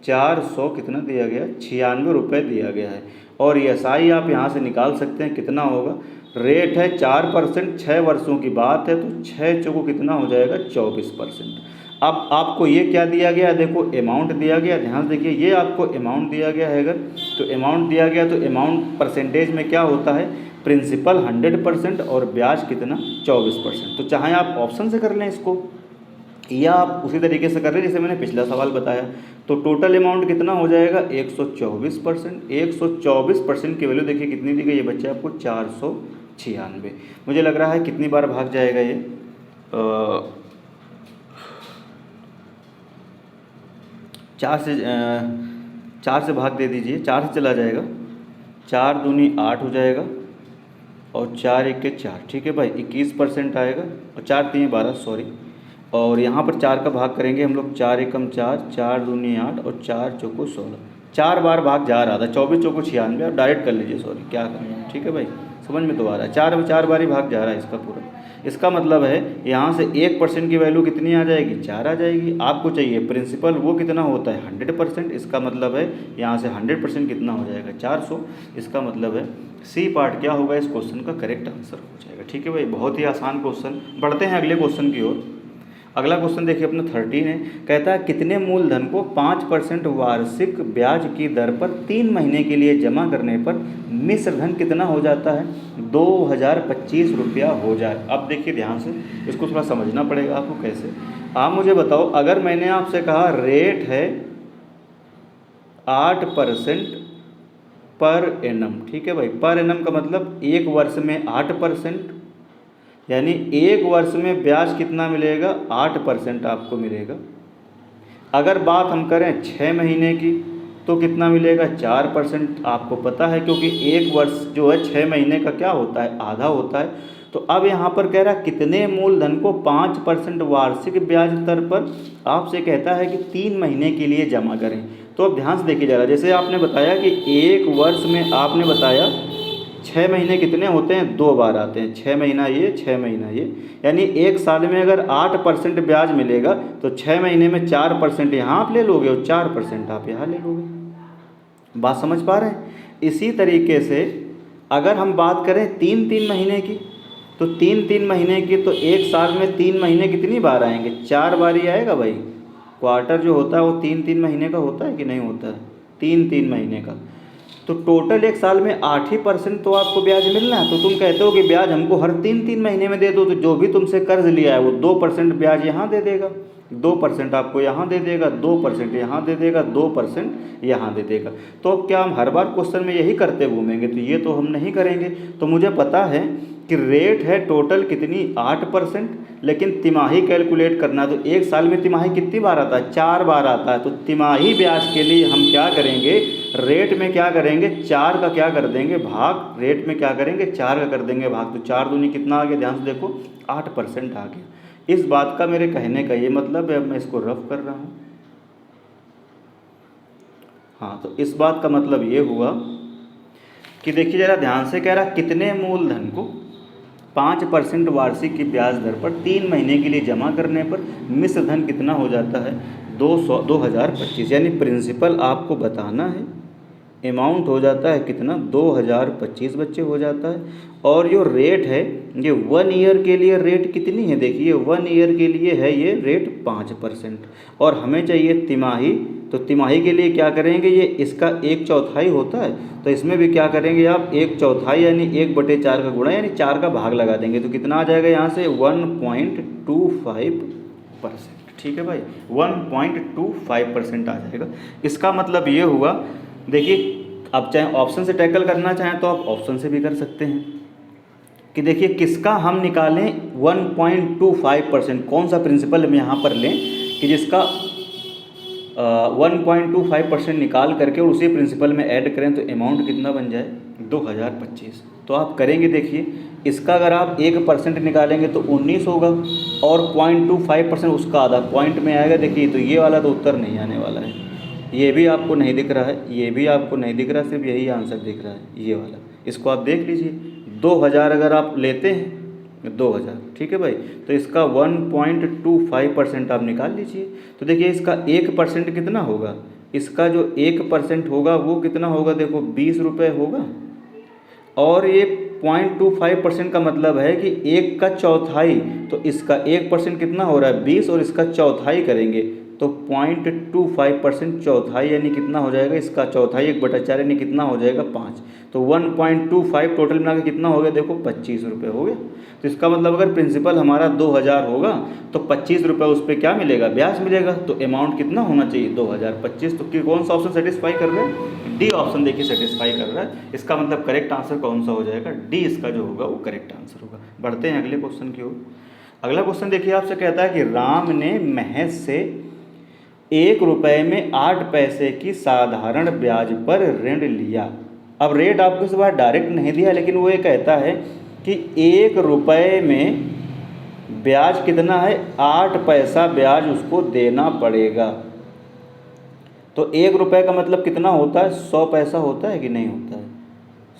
400 कितना दिया गया, 96 रुपये दिया गया है। और ESI आप यहाँ से निकाल सकते हैं, कितना होगा, रेट है 4%, 6 वर्षों की बात है, तो 6 चौको कितना हो जाएगा, 24%। अब आपको ये क्या दिया गया, देखो अमाउंट दिया गया, ध्यान से देखिए, ये आपको अमाउंट दिया गया है। अगर तो अमाउंट दिया गया तो अमाउंट परसेंटेज में क्या होता है, प्रिंसिपल 100% और ब्याज कितना, 24%। तो चाहे आप ऑप्शन से कर लें इसको, या आप उसी तरीके से कर रहे हैं जैसे मैंने पिछला सवाल बताया। तो टोटल अमाउंट कितना हो जाएगा, 124%। 124% की वैल्यू देखिए कितनी दी गई है बच्चे आपको, 496। मुझे लग रहा है कितनी बार भाग जाएगा ये, 4 से भाग दे दीजिए, 4 से चला जाएगा, 4 दूनी 8 हो जाएगा, और 4 एके 4, ठीक है भाई, 21% आएगा, और 4 तीन 12, सॉरी। और यहाँ पर 4 का भाग करेंगे हम लोग, 4 एकम 4, 4 दूनी 8, और 4 चौको 16। 4 बार भाग जा रहा था, 24 चौको 96, आप डायरेक्ट कर लीजिए, सॉरी क्या करना है, ठीक है भाई, समझ में तो आ रहा है। 4 बार ही भाग जा रहा है इसका पूरा। इसका मतलब है यहाँ से 1% की वैल्यू कितनी आ जाएगी, 4 आ जाएगी। आपको चाहिए प्रिंसिपल, वो कितना होता है, 100%। इसका मतलब है यहाँ से 100% कितना हो जाएगा, 400। इसका मतलब है सी पार्ट क्या होगा इस क्वेश्चन का करेक्ट आंसर हो जाएगा, ठीक है भाई। बहुत ही आसान क्वेश्चन। बढ़ते हैं अगले क्वेश्चन की ओर। अगला क्वेश्चन देखिए अपना 13 है, कहता है कितने मूलधन को 5% वार्षिक ब्याज की दर पर 3 महीने के लिए जमा करने पर मिश्र धन कितना हो जाता है, 2025 रुपया हो जाए। अब देखिए ध्यान से, इसको थोड़ा समझना पड़ेगा आपको कैसे। आप मुझे बताओ, अगर मैंने आपसे कहा रेट है 8% पर एनम, ठीक है भाई, पर एनम का मतलब एक वर्ष में 8%, यानी एक वर्ष में ब्याज कितना मिलेगा, 8% आपको मिलेगा। अगर बात हम करें 6 महीने की तो कितना मिलेगा, 4%। आपको पता है क्योंकि एक वर्ष जो है 6 महीने का क्या होता है, आधा होता है। तो अब यहाँ पर कह रहा है कितने मूलधन को 5% वार्षिक ब्याज दर पर आपसे कहता है कि 3 महीने के लिए जमा करें। तो अब ध्यान से देखिए ज़रा, जैसे आपने बताया कि एक वर्ष में आपने बताया 6 महीने कितने होते हैं, 2 बार आते हैं, 6 महीना ये, 6 महीना ये, यानी एक साल में अगर 8% ब्याज मिलेगा तो 6 महीने में 4% यहाँ आप ले लोगे और 4% आप यहाँ ले लोगे। बात समझ पा रहे हैं। इसी तरीके से अगर हम बात करें 3-3 महीने की, तो 3-3 महीने की, तो एक साल में 3 महीने कितनी बार आएंगे, 4 बार ही आएगा भाई। क्वार्टर जो होता है वो 3-3 महीने का होता है कि नहीं होता है, 3-3 महीने का। तो टोटल एक साल में 8% तो आपको ब्याज मिलना है। तो तुम कहते हो कि ब्याज हमको हर 3-3 महीने में दे दो, तो जो भी तुमसे कर्ज लिया है वो 2% ब्याज यहाँ दे देगा, 2% आपको यहाँ दे देगा, 2% यहाँ दे देगा, 2% यहाँ दे देगा। तो अब क्या हम हर बार क्वेश्चन में यही करते घूमेंगे, तो ये तो हम नहीं करेंगे। तो मुझे पता है कि रेट है टोटल कितनी, 8%, लेकिन तिमाही कैलकुलेट करना, तो एक साल में तिमाही कितनी बार आता है, 4 बार आता है। तो तिमाही ब्याज के लिए हम क्या करेंगे, रेट में क्या करेंगे, 4 का क्या कर देंगे भाग, रेट में क्या करेंगे, 4 का कर देंगे भाग। तो 4 दूनी कितना आ गया, ध्यान से देखो, 8% आ गया। इस बात का मेरे कहने का ये मतलब है, अब मैं इसको रफ कर रहा हूँ। हाँ, तो इस बात का मतलब ये हुआ कि देखिए ज़रा ध्यान से, कह रहा कितने मूलधन को 5% वार्षिक की ब्याज दर पर 3 महीने के लिए जमा करने पर मिश्र धन कितना हो जाता है, 2025। यानी प्रिंसिपल आपको बताना है, अमाउंट हो जाता है कितना, 2025 बच्चे हो जाता है। और जो रेट है ये 1 ईयर के लिए रेट कितनी है, देखिए 1 ईयर के लिए है ये रेट 5%, और हमें चाहिए तिमाही। तो तिमाही के लिए क्या करेंगे, ये इसका 1/4 होता है, तो इसमें भी क्या करेंगे आप, 1/4 यानी 1/4 का गुणा, यानी 4 का भाग लगा देंगे। तो कितना आ जाएगा यहाँ से, 1.25%, ठीक है भाई, 1.25% आ जाएगा। इसका मतलब ये हुआ, देखिए आप चाहे ऑप्शन से टैकल करना चाहें तो आप ऑप्शन से भी कर सकते हैं कि देखिए किसका हम निकालें 1.25%, कौन सा प्रिंसिपल हम यहाँ पर लें कि जिसका 1.25% निकाल करके और उसी प्रिंसिपल में ऐड करें तो अमाउंट कितना बन जाए, 2025। तो आप करेंगे, देखिए इसका अगर आप 1% निकालेंगे तो 19 होगा, और 0.25% उसका आधा पॉइंट में आएगा। देखिए तो ये वाला तो उत्तर नहीं आने वाला है, ये भी आपको नहीं दिख रहा है, ये भी आपको नहीं दिख रहा, सिर्फ यही आंसर दिख रहा है, ये वाला। इसको आप देख लीजिए, 2000 अगर आप लेते हैं, 2000, ठीक है भाई, तो इसका 1.25% आप निकाल लीजिए। तो देखिए इसका 1% कितना होगा, इसका जो 1% होगा वो कितना होगा, देखो 20 रुपये होगा। और ये 0.25% का मतलब है कि 1 का चौथाई, तो इसका 1% कितना हो रहा है 20, और इसका चौथाई करेंगे तो 0.25% चौथाई यानी कितना हो जाएगा, इसका चौथाई 1/4 यानी कितना हो जाएगा 5। तो 1.25 टोटल मिला के कितना हो गया, देखो 25 रुपये हो गया। तो इसका मतलब अगर प्रिंसिपल हमारा 2000 होगा तो 25 रुपये उस पर क्या मिलेगा, ब्याज मिलेगा। तो अमाउंट कितना होना चाहिए 2025। तो कौन सा ऑप्शन सेटिस्फाई कर रहा है, डी ऑप्शन देखिए सेटिस्फाई कर रहा है। इसका मतलब करेक्ट आंसर कौन सा हो जाएगा, डी इसका जो होगा वो करेक्ट आंसर होगा। बढ़ते हैं अगले क्वेश्चन की ओर। अगला क्वेश्चन देखिए आपसे कहता है कि राम ने महेश से 1 रुपये में 8 पैसे की साधारण ब्याज पर ऋण लिया। अब रेट आपको इस बार डायरेक्ट नहीं दिया, लेकिन वो ये कहता है कि 1 रुपये में ब्याज कितना है, 8 पैसा ब्याज उसको देना पड़ेगा। तो 1 रुपये का मतलब कितना होता है, 100 पैसा होता है कि नहीं होता है,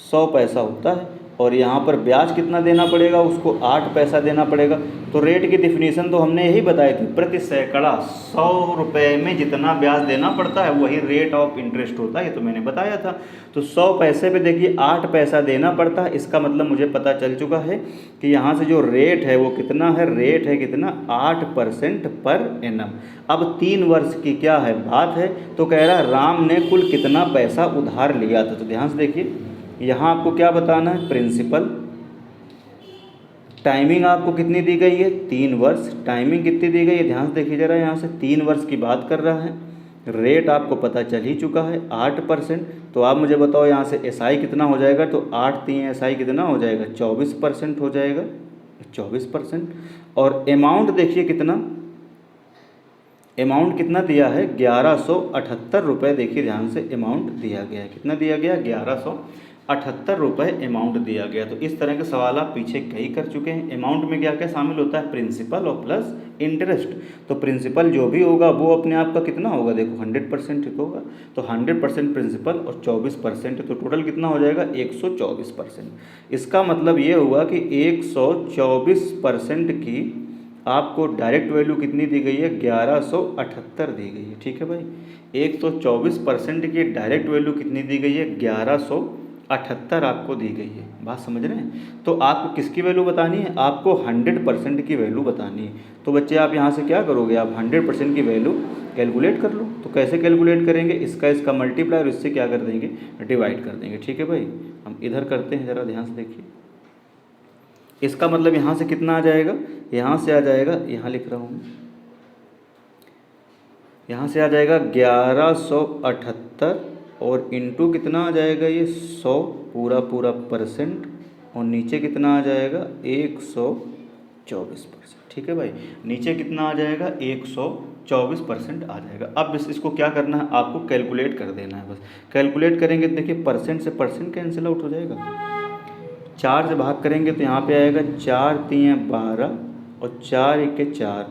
100 पैसा होता है। और यहाँ पर ब्याज कितना देना पड़ेगा उसको, 8 पैसा देना पड़ेगा। तो रेट की डिफिनीशन तो हमने यही बताई थी, प्रति सैकड़ा 100 रुपये में जितना ब्याज देना पड़ता है वही रेट ऑफ इंटरेस्ट होता है, ये तो मैंने बताया था। तो 100 पैसे पे देखिए 8 पैसा देना पड़ता है। इसका मतलब मुझे पता चल चुका है कि यहाँ से जो रेट है वो कितना है, रेट है कितना 8% पर एनम। अब 3 वर्ष की क्या है बात है, तो कह रहा है राम ने कुल कितना पैसा उधार लिया था। तो ध्यान से देखिए, यहाँ आपको क्या बताना है, प्रिंसिपल, टाइमिंग आपको कितनी दी गई है 3 वर्ष, टाइमिंग कितनी दी गई है, ध्यान से देखिए जरा, यहाँ से 3 वर्ष की बात कर रहा है। रेट आपको पता चल ही चुका है 8%। तो आप मुझे बताओ यहाँ से एसआई कितना हो जाएगा, तो 8 3 एसआई कितना हो जाएगा, 24% हो जाएगा, 24%। और अमाउंट देखिए कितना, अमाउंट कितना दिया है 1178 रुपये। देखिए ध्यान से अमाउंट दिया गया है, कितना दिया गया 1178 रुपये अमाउंट दिया गया। तो इस तरह के सवाल आप पीछे कई कर चुके हैं। अमाउंट में क्या क्या शामिल होता है, प्रिंसिपल और प्लस इंटरेस्ट। तो प्रिंसिपल जो भी होगा वो अपने आप का कितना होगा, देखो 100% होगा। तो 100% प्रिंसिपल और 24%, तो टोटल कितना हो जाएगा 124%। इसका मतलब ये हुआ कि 124% की आपको डायरेक्ट वैल्यू कितनी दी गई है, 1178 दी गई है। ठीक है भाई, 124% की डायरेक्ट वैल्यू कितनी दी गई है, 1178 आपको दी गई है। बात समझ रहे हैं। तो आपको किसकी वैल्यू बतानी है, आपको 100% की वैल्यू बतानी है। तो बच्चे आप यहाँ से क्या करोगे, आप 100% की वैल्यू कैलकुलेट कर लो। तो कैसे कैलकुलेट करेंगे, इसका मल्टीप्लाई और इससे क्या कर देंगे, डिवाइड कर देंगे। ठीक है भाई, हम इधर करते हैं, ज़रा ध्यान से देखिए। इसका मतलब यहाँ से कितना आ जाएगा, यहाँ से आ जाएगा, यहाँ लिख रहा हूँ, यहाँ से आ जाएगा 1178 और इंटू कितना आ जाएगा ये 100 पूरा परसेंट, और नीचे कितना आ जाएगा 124%। ठीक है भाई, नीचे कितना आ जाएगा 124% आ जाएगा। अब इसको क्या करना है, आपको कैलकुलेट कर देना है। बस कैलकुलेट करेंगे तो देखिए परसेंट से परसेंट कैंसिल आउट हो जाएगा। 4 से भाग करेंगे तो यहाँ पे आएगा 4 3 12 और 4 1 4,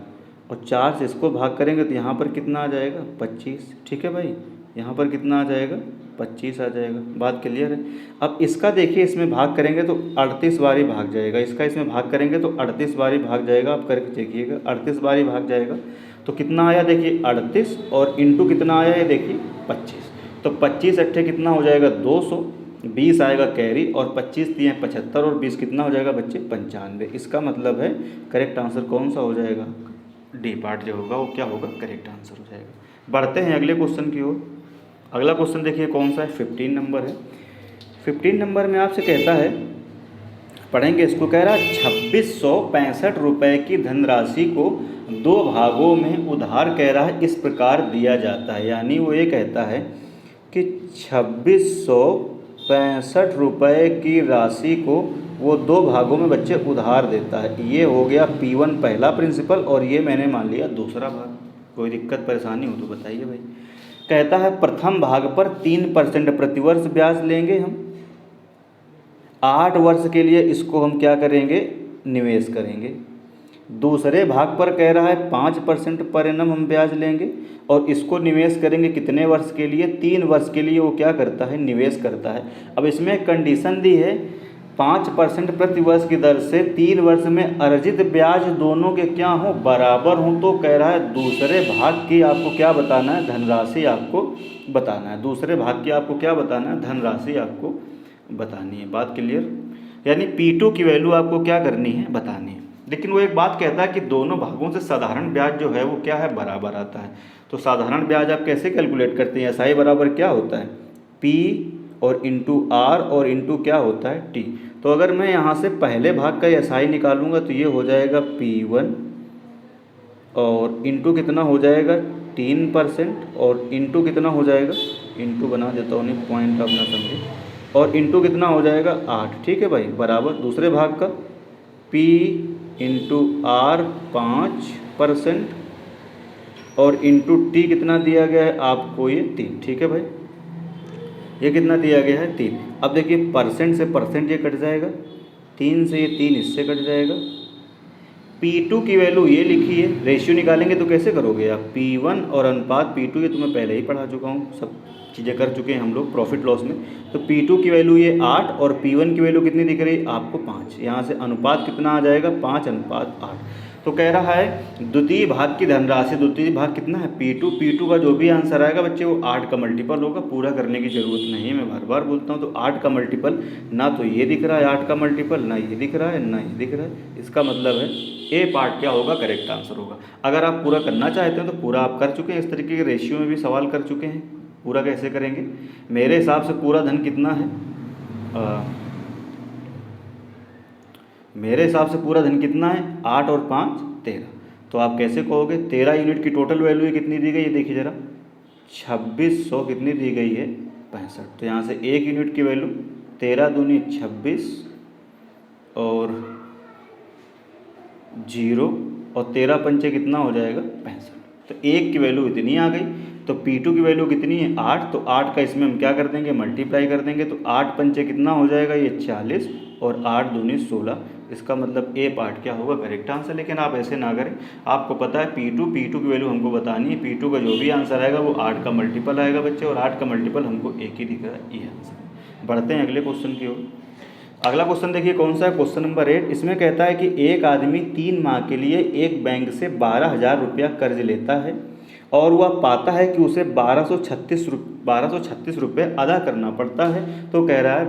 और 4 से इसको भाग करेंगे तो यहाँ पर कितना आ जाएगा 25। ठीक है भाई, यहाँ पर कितना आ जाएगा 25 आ जाएगा। बात क्लियर है। अब इसका देखिए, इसमें भाग करेंगे तो 38 बारी भाग जाएगा, इसका इसमें भाग करेंगे तो 38 बारी भाग जाएगा। आप करके देखिएगा, 38 बारी भाग जाएगा तो कितना आया देखिए 38, और इंटू कितना आया ये देखिए 25। तो 25 अट्ठे कितना हो जाएगा 200, 20 आएगा कैरी, और 25 3 75, और 20 कितना हो जाएगा बच्चे 95। इसका मतलब है करेक्ट आंसर कौन सा हो जाएगा, डी पार्ट जो होगा वो क्या होगा, करेक्ट आंसर हो जाएगा। बढ़ते हैं अगले क्वेश्चन की ओर। अगला क्वेश्चन देखिए कौन सा है, 15 नंबर है। 15 नंबर में आपसे कहता है, पढ़ेंगे इसको, कह रहा है 2665 रुपये की धनराशि को 2 भागों में उधार कह रहा है इस प्रकार दिया जाता है। यानी वो ये कहता है कि 2665 रुपये की राशि को वो 2 भागों में बच्चे उधार देता है। ये हो गया P1 पहला प्रिंसिपल, और ये मैंने मान लिया दूसरा भाग। कोई दिक्कत परेशानी हो तो बताइए भाई। कहता है प्रथम भाग पर 3% प्रतिवर्ष ब्याज लेंगे हम, 8 वर्ष के लिए इसको हम क्या करेंगे, निवेश करेंगे। दूसरे भाग पर कह रहा है 5% पर एनम हम ब्याज लेंगे, और इसको निवेश करेंगे कितने वर्ष के लिए, 3 वर्ष के लिए वो क्या करता है, निवेश करता है। अब इसमें कंडीशन दी है 5% प्रति वर्ष की दर से 3 वर्ष में अर्जित ब्याज दोनों के क्या हो, बराबर हों। तो कह रहा है दूसरे भाग की आपको क्या बताना है, धनराशि आपको बताना है। दूसरे भाग की आपको क्या बताना है, धनराशि आपको बतानी है। बात क्लियर? यानी P2 की वैल्यू आपको क्या करनी है, बतानी है। लेकिन वो एक बात कहता है कि दोनों भागों से साधारण ब्याज जो है वो क्या है, बराबर आता है। तो साधारण ब्याज आप कैसे कैलकुलेट करते हैं? SI बराबर क्या होता है, P और इंटू R और इंटू क्या होता है, T। तो अगर मैं यहाँ से पहले भाग का SI निकालूंगा तो ये हो जाएगा P1 और इंटू कितना हो जाएगा 3% और इंटू कितना हो जाएगा, इंटू बना देता हूँ, नहीं पॉइंट आप ना समझे, और इंटू कितना हो जाएगा 8। ठीक है भाई, बराबर दूसरे भाग का P इंटू R 5% और इंटू T कितना दिया गया है आपको, ये 3। ठीक है भाई, ये कितना दिया गया है, 3। अब देखिए परसेंट से परसेंट ये कट जाएगा, 3 से ये 3 इससे कट जाएगा। P2 की वैल्यू ये लिखी है, रेशियो निकालेंगे तो कैसे करोगे आप, P1 और अनुपात P2, ये तो मैं पहले ही पढ़ा चुका हूँ, सब चीज़ें कर चुके हैं हम लोग प्रॉफिट लॉस में। तो P2 की वैल्यू ये 8 और P1 की वैल्यू कितनी दिख रही है आपको, 5। यहाँ से अनुपात कितना आ जाएगा, 5:8। तो कह रहा है द्वितीय भाग की धनराशि, द्वितीय भाग कितना है, P2 का जो भी आंसर आएगा बच्चे वो 8 का मल्टीपल होगा। पूरा करने की ज़रूरत नहीं है, मैं बार बार बोलता हूँ। तो 8 का मल्टीपल, ना तो ये दिख रहा है 8 का मल्टीपल, ना ये दिख रहा है, ना ये दिख रहा है। इसका मतलब है ए पार्ट क्या होगा, करेक्ट आंसर होगा। अगर आप पूरा करना चाहते हैं तो पूरा आप कर चुके हैं, इस तरीके के रेशियो में भी सवाल कर चुके हैं। पूरा कैसे करेंगे, मेरे हिसाब से पूरा धन कितना है, मेरे हिसाब से पूरा धन कितना है, 8 और 5 13। तो आप कैसे कहोगे, 13 यूनिट की टोटल वैल्यू कितनी दी गई है, देखिए ज़रा 2600 कितनी दी गई है, 65। तो यहाँ से 1 यूनिट की वैल्यू 13 दूनी 26 और 0 और 13 पंचे कितना हो जाएगा, 65। तो 1 की वैल्यू इतनी आ गई। तो P2 की वैल्यू कितनी है, 8। तो 8 का इसमें हम क्या कर देंगे, मल्टीप्लाई कर देंगे। तो 8 पंचे कितना हो जाएगा, ये 40 और 8 दूनी 16। इसका मतलब ए पार्ट क्या होगा, करेक्ट आंसर। लेकिन आप ऐसे ना करें, आपको पता है P2 की वैल्यू हमको बतानी है। P2 का जो भी आंसर आएगा वो 8 का मल्टीपल आएगा बच्चे, और 8 का मल्टीपल हमको एक ही दिख रहा है, ये आंसर। बढ़ते हैं अगले क्वेश्चन की ओर। अगला क्वेश्चन देखिए कौन सा है, क्वेश्चन नंबर 8। इसमें कहता है कि एक आदमी 3 माह के लिए एक बैंक से 12,000 रुपया कर्ज लेता है और वह पाता है कि उसे 1236 रुपये अदा करना पड़ता है। तो कह रहा है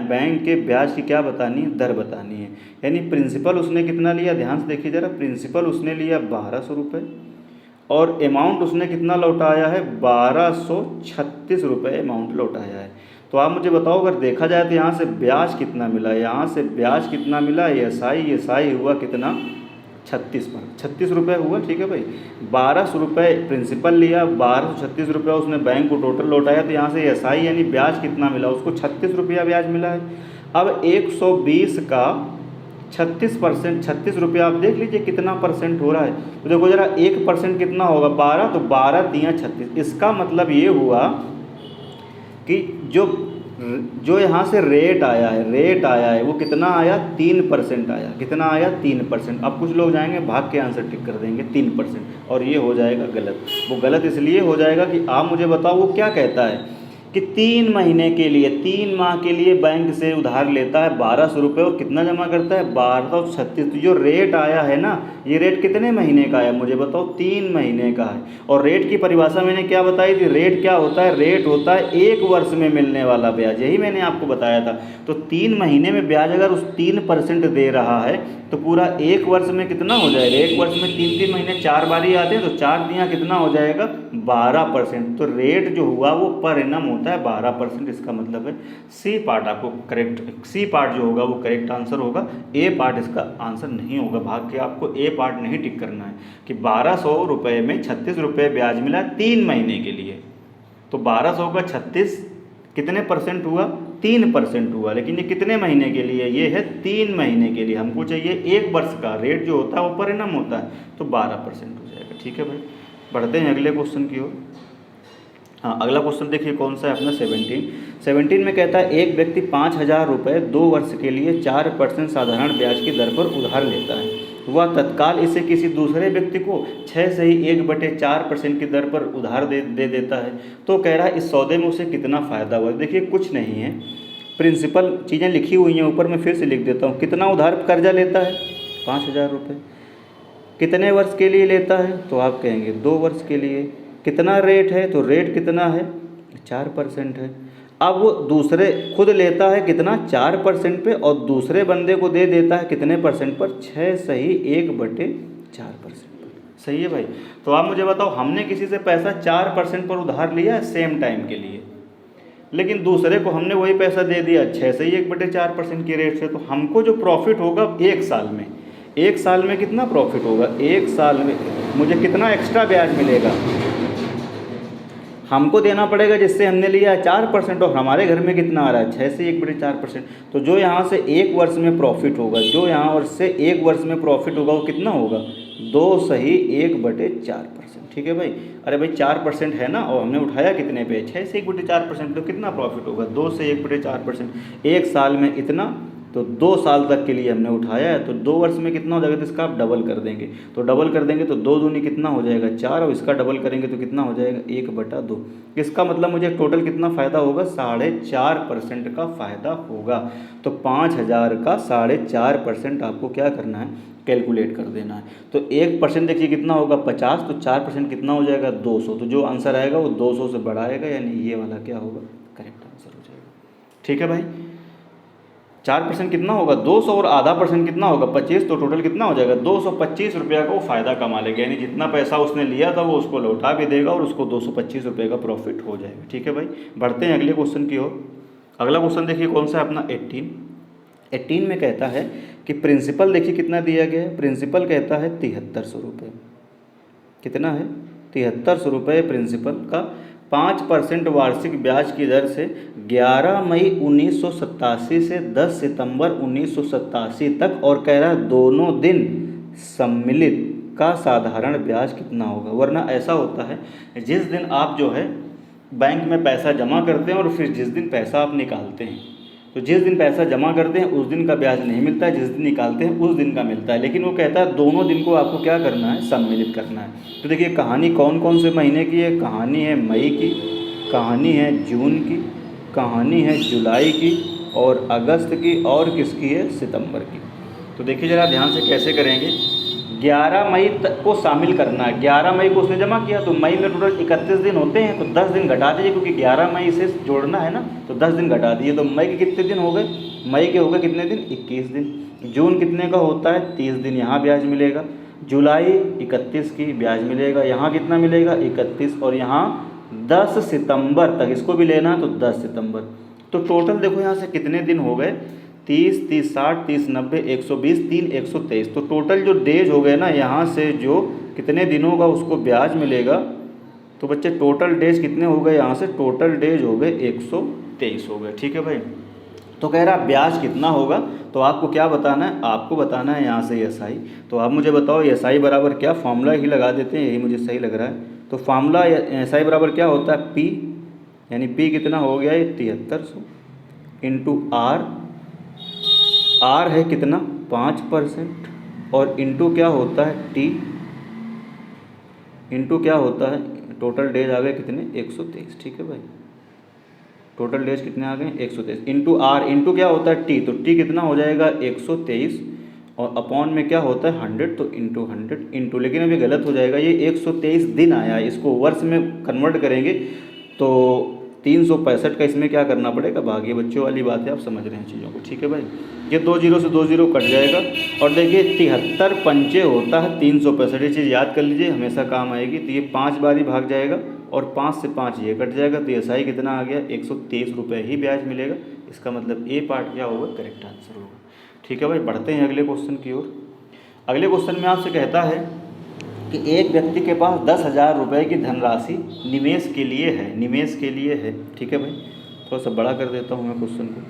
बैंक के ब्याज की क्या बतानी है, दर बतानी है। यानी प्रिंसिपल उसने कितना लिया, ध्यान से देखिए ज़रा, प्रिंसिपल उसने लिया 1200 रुपये और अमाउंट उसने कितना लौटाया है, 1236 रुपये अमाउंट लौटाया है। तो आप मुझे बताओ, अगर देखा जाए तो यहाँ से ब्याज कितना मिला, यहाँ से ब्याज कितना मिला, एसआई हुआ कितना, 36 रुपये हुआ। ठीक है भाई, 1200 रुपये प्रिंसिपल लिया, 1236 रुपये उसने बैंक को टोटल लौटाया। तो यहाँ से एसआई यानी ब्याज कितना मिला, उसको 36 रुपया ब्याज मिला है। अब 120 का 36%, 36 रुपया आप देख लीजिए कितना परसेंट हो रहा है। तो देखो जरा 1% कितना होगा, 12, तो 12 दिया 36। इसका मतलब ये हुआ कि जो यहाँ से रेट आया है वो कितना आया, 3% आया। कितना आया, 3%। अब कुछ लोग जाएंगे भाग के आंसर टिक कर देंगे 3%, और ये हो जाएगा गलत। वो गलत इसलिए हो जाएगा कि आप मुझे बताओ वो क्या कहता है कि 3 महीने के लिए, 3 माह के लिए बैंक से उधार लेता है 1200 रुपये और कितना जमा करता है, 1236। तो जो रेट आया है ना, ये रेट कितने महीने का है मुझे बताओ, 3 महीने का है। और रेट की परिभाषा मैंने क्या बताई थी, रेट क्या होता है, रेट होता है 1 वर्ष में मिलने वाला ब्याज, यही मैंने आपको बताया था। तो 3 महीने में ब्याज अगर उस 3% दे रहा है तो पूरा 1 वर्ष में कितना हो जाएगा, 1 वर्ष में 3 महीने 4 बारी आते हैं, तो 4 दिया कितना हो जाएगा, 12%। तो रेट जो हुआ वो पर एनम होता है 12%। इसका मतलब है सी पार्ट आपको करेक्ट, सी पार्ट जो होगा वो करेक्ट आंसर होगा, ए पार्ट इसका आंसर नहीं होगा। भाग के आपको ए पार्ट नहीं टिक करना है कि 1200 रुपये में 36 रुपये ब्याज मिला 3 महीने के लिए। तो 1200 का 36 कितने परसेंट हुआ, 3% हुआ। लेकिन ये कितने महीने के लिए, ये है 3 महीने के लिए। हमको चाहिए 1 वर्ष का। रेट जो होता है वो पर एनम होता है, तो 12% हो जाएगा। ठीक है भाई, बढ़ते हैं अगले क्वेश्चन की ओर। हाँ, अगला क्वेश्चन देखिए कौन सा है अपना 17 में कहता है एक व्यक्ति 5,000 रुपये 2 वर्ष के लिए 4% साधारण ब्याज की दर पर उधार लेता है। वह तत्काल इसे किसी दूसरे व्यक्ति को 6 से ही 1/4% की दर पर उधार दे देता है। तो कह रहा है इस सौदे में उसे कितना फ़ायदा हुआ। देखिए कुछ नहीं है, प्रिंसिपल चीज़ें लिखी हुई हैं ऊपर, मैं फिर से लिख देता हूँ। कितना उधार कर्जा लेता है? 5,000 रुपये। कितने वर्ष के लिए लेता है? तो आप कहेंगे 2 वर्ष के लिए। कितना रेट है? तो रेट कितना है? 4% है। अब वो दूसरे खुद लेता है कितना? 4% पे, और दूसरे बंदे को दे देता है कितने परसेंट पर? 6 सही 1/4% पर। सही है भाई। तो आप मुझे बताओ, हमने किसी से पैसा 4% पर उधार लिया है सेम टाइम के लिए, लेकिन दूसरे को हमने वही पैसा दे दिया 6 सही 1/4% की रेट से, तो हमको जो प्रॉफिट होगा 1 साल में, 1 साल में कितना प्रॉफिट होगा? 1 साल में मुझे कितना एक्स्ट्रा ब्याज मिलेगा? हमको देना पड़ेगा जिससे हमने लिया 4%, और हमारे घर में कितना आ रहा है? 6 से 1/4%। तो जो यहाँ से 1 वर्ष में प्रॉफिट होगा, जो यहाँ और से 1 वर्ष में प्रॉफिट होगा, वो कितना होगा? 2 सही 1/4%। ठीक है भाई। अरे भाई 4% है ना, और हमने उठाया कितने पे? 6 से 1/4%। तो कितना प्रॉफिट होगा? 2 से 1/4%। 1 साल में इतना, तो 2 साल तक के लिए हमने उठाया है, तो 2 वर्ष में कितना हो जाएगा? तो इसका आप डबल कर देंगे, तो डबल कर देंगे तो 2 दूनी कितना हो जाएगा? 4, और इसका डबल करेंगे तो कितना हो जाएगा? 1/2। इसका मतलब मुझे टोटल कितना फ़ायदा होगा? 4.5% का फ़ायदा होगा। तो 5,000 का 4.5% आपको क्या करना है? कैलकुलेट कर देना है। तो 1% देखिए कितना होगा? 50, तो 4% कितना हो जाएगा? 200। तो जो आंसर आएगा वो 200 से बढ़ाएगा, यानी ये वाला क्या होगा? करेक्ट आंसर हो जाएगा। ठीक है भाई। 4% कितना होगा? 200, और आधा % कितना होगा? 25। तो टोटल कितना हो जाएगा? 225 रुपये का वो फ़ायदा कमा लेगा, यानी जितना पैसा उसने लिया था वो उसको लौटा भी देगा, और उसको 225 रुपये का प्रॉफिट हो जाएगा। ठीक है भाई। बढ़ते हैं अगले क्वेश्चन की ओर। अगला क्वेश्चन देखिए कौन सा है अपना? 18 में कहता है कि प्रिंसिपल देखिए कितना दिया गया है। प्रिंसिपल कहता है 7300 रुपये। कितना है? 7300 रुपये प्रिंसिपल का 5% वार्षिक ब्याज की दर से 11 मई 1987 से 10 सितंबर 1987 तक, और कह रहा है दोनों दिन सम्मिलित का साधारण ब्याज कितना होगा? वरना ऐसा होता है, जिस दिन आप जो है बैंक में पैसा जमा करते हैं और फिर जिस दिन पैसा आप निकालते हैं, तो जिस दिन पैसा जमा करते हैं उस दिन का ब्याज नहीं मिलता है, जिस दिन निकालते हैं उस दिन का मिलता है। लेकिन वो कहता है दोनों दिन को आपको क्या करना है? सम्मिलित करना है। तो देखिए कहानी कौन कौन से महीने की है? कहानी है मई की, कहानी है जून की, कहानी है जुलाई की, और अगस्त की, और किसकी है? सितंबर की। तो देखिए ज़रा ध्यान से कैसे करेंगे। 11 मई तक को शामिल करना है। 11 मई को उसने जमा किया, तो मई में टोटल 31 दिन होते हैं, तो 10 दिन घटा दीजिए, क्योंकि 11 मई से जोड़ना है ना, तो 10 दिन घटा दीजिए। तो मई के कितने दिन हो गए? मई के हो गए कितने दिन? 21 दिन। जून कितने का होता है? 30 दिन, यहाँ ब्याज मिलेगा। जुलाई 31 की ब्याज मिलेगा, यहाँ कितना मिलेगा? 31, और यहाँ 10 सितंबर तक इसको भी लेना है, तो 10 सितंबर। तो टोटल देखो यहाँ से कितने दिन हो गए? 30, 30, 60, 30, 90, 120, 3, 123। तो टोटल जो डेज हो गए ना, यहाँ से जो कितने दिनों का उसको ब्याज मिलेगा, तो बच्चे टोटल डेज कितने हो गए? यहाँ से टोटल डेज हो गए 123 हो गए। ठीक है भाई। तो कह रहा ब्याज कितना होगा, तो आपको क्या बताना है? आपको बताना है यहाँ से SI। तो आप मुझे बताओ SI बराबर क्या? फॉर्मूला ही लगा देते हैं, यही मुझे सही लग रहा है। तो फार्मूला SI बराबर क्या होता है? P, यानी P कितना हो गया? ये 7300 इंटू R है कितना? 5%, और इंटू क्या होता है? T, इंटू क्या होता है? टोटल डेज आ गए कितने? 123। ठीक है भाई। टोटल डेज कितने आ गए? 123 इंटू R, इंटू क्या होता है? T, तो T कितना हो जाएगा? 123, और अपॉन में क्या होता है? 100, तो इंटू 100 इंटू, लेकिन अभी गलत हो जाएगा, ये 123 दिन आया है, इसको वर्ष में कन्वर्ट करेंगे तो 365 का इसमें क्या करना पड़ेगा? भाग। ये बच्चों वाली बात है, आप समझ रहे हैं चीज़ों को। ठीक है भाई। ये 2 जीरो से 2 जीरो कट जाएगा, और देखिए 73 पंचे होता है 365। ये चीज़ याद कर लीजिए, हमेशा काम आएगी। तो ये 5 बार ही भाग जाएगा, और 5 से 5 ये कट जाएगा, तो SI कितना आ गया? 123 रुपये ही ब्याज मिलेगा। इसका मतलब A पार्ट क्या होगा? करेक्ट आंसर होगा। ठीक है भाई। बढ़ते हैं अगले क्वेश्चन की ओर। अगले क्वेश्चन में आपसे कहता है कि एक व्यक्ति के पास 10,000 रुपये की धनराशि निवेश के लिए है, निवेश के लिए है। ठीक है भाई। थोड़ा सा बड़ा कर देता हूँ मैं क्वेश्चन को।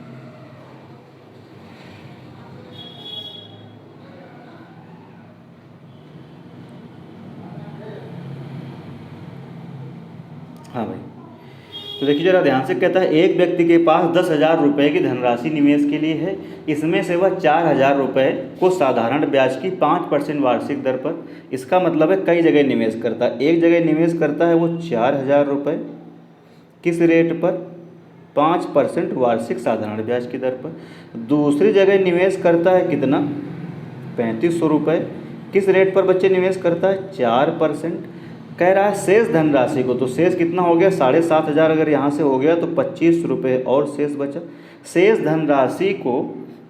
हाँ भाई। तो देखिए ज़रा ध्यान से, कहता है एक व्यक्ति के पास 10,000 रुपये की धनराशि निवेश के लिए है। इसमें से वह 4,000 रुपये को साधारण ब्याज की 5% वार्षिक दर पर, इसका मतलब है कई जगह निवेश करता है। एक जगह निवेश करता है वो 4,000 रुपये, किस रेट पर? 5% वार्षिक साधारण ब्याज की दर पर। दूसरी जगह निवेश करता है कितना, 3500 रुपये। किस रेट पर बच्चे निवेश करता है, 4%। कह रहा है शेष धनराशि को, तो शेष कितना हो गया, 7,500 अगर यहाँ से हो गया तो 25 रुपये और शेष बचा। शेष धनराशि को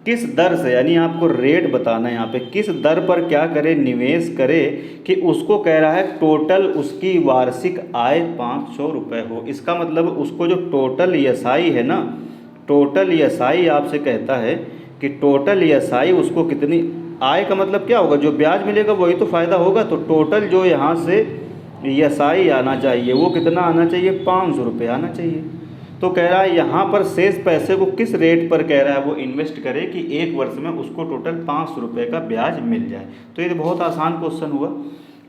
किस दर से, यानी आपको रेट बताना है यहाँ पे, किस दर पर क्या करे, निवेश करे कि उसको कह रहा है टोटल उसकी वार्षिक आय 500 रुपये हो। इसका मतलब उसको जो टोटल ईएसआई है ना, टोटल ईएसआई आपसे कहता है कि टोटल ईएसआई उसको कितनी, आय का मतलब क्या होगा, जो ब्याज मिलेगा वही तो फ़ायदा होगा। तो टोटल जो यहाँ से ईएसआई आना चाहिए वो कितना आना चाहिए, 500 रुपये आना चाहिए। तो कह रहा है यहाँ पर शेष पैसे को किस रेट पर कह रहा है वो इन्वेस्ट करे कि एक वर्ष में उसको टोटल 500 रुपये का ब्याज मिल जाए। तो ये तो बहुत आसान क्वेश्चन हुआ।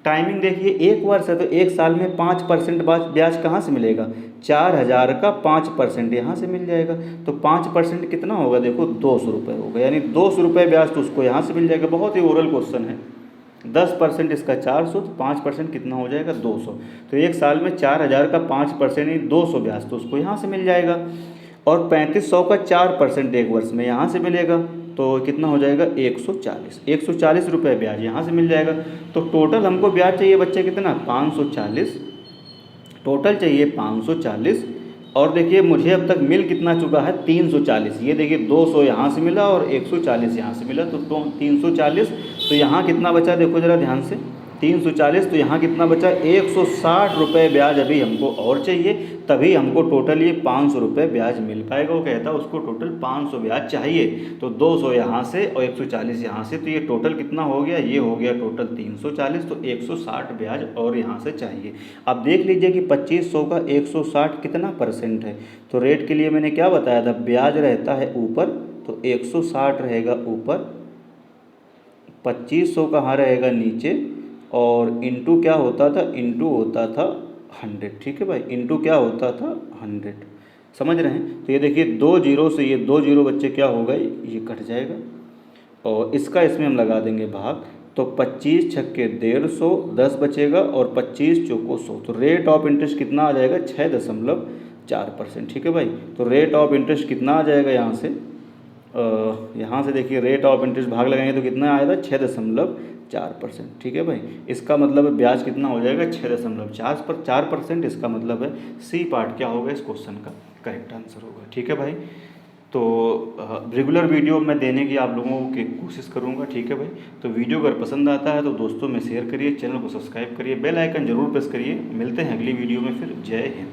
टाइमिंग देखिए, एक वर्ष है तो एक साल में 5% ब्याज कहाँ से मिलेगा, 4,000 का 5% यहाँ से मिल जाएगा। तो 5% कितना होगा, देखो 200 रुपये होगा, यानी 200 रुपये ब्याज तो उसको यहाँ से मिल जाएगा। बहुत ही ओरल क्वेश्चन है। 10% इसका 400, तो 5% कितना हो जाएगा, 200। तो एक साल में 4,000 का 5% ही 200 ब्याज तो उसको यहाँ से मिल जाएगा। और 3500 का 4% एक वर्ष में यहाँ से मिलेगा, तो कितना हो जाएगा, 140 रुपये ब्याज यहाँ से मिल जाएगा। तो टोटल हमको ब्याज चाहिए बच्चे कितना, 540, टोटल चाहिए 540। और देखिए मुझे अब तक मिल कितना चुका है, 340। ये देखिए 200 यहाँ से मिला और 140 यहाँ से मिला, तो 340। तो यहाँ कितना बचा, देखो ज़रा ध्यान से, 340, तो यहाँ कितना बचा, 160 रुपये ब्याज अभी हमको और चाहिए, तभी हमको टोटल ये 500 रुपये ब्याज मिल पाएगा। वो कहता है उसको टोटल 500 ब्याज चाहिए, तो 200 यहाँ से और 140 यहाँ से, तो ये टोटल कितना हो गया, ये हो गया टोटल 340। तो 160 ब्याज और यहाँ से चाहिए। अब देख लीजिए कि 2500 का 160 कितना % है। तो रेट के लिए मैंने क्या बताया था, ब्याज रहता है ऊपर, तो 160 रहेगा ऊपर, 2500 कहाँ रहेगा नीचे, और इंटू क्या होता था, इंटू होता था 100। ठीक है भाई, इंटू क्या होता था, 100। समझ रहे हैं। तो ये देखिए 2 जीरो से ये 2 जीरो बच्चे क्या हो गए, ये कट जाएगा और इसका इसमें हम लगा देंगे भाग। तो 25 छक्के 150, 10 बचेगा और 25 चौको 100। तो रेट ऑफ इंटरेस्ट कितना आ जाएगा, 6.4%। ठीक है भाई। तो रेट ऑफ इंटरेस्ट कितना आ जाएगा यहाँ से देखिए, रेट ऑफ इंटरेस्ट भाग लगाएंगे तो कितना आएगा, 6.4%। ठीक है भाई। इसका मतलब है ब्याज कितना हो जाएगा, 6.4%। इसका मतलब है सी पार्ट क्या होगा इस क्वेश्चन का करेक्ट आंसर होगा। ठीक है भाई। तो रेगुलर वीडियो मैं देने की आप लोगों की कोशिश करूंगा। ठीक है भाई। तो वीडियो अगर पसंद आता है तो दोस्तों में शेयर करिए, चैनल को सब्सक्राइब करिए, बेल आइकन जरूर प्रेस करिए। मिलते हैं अगली वीडियो में फिर। जय हिंद।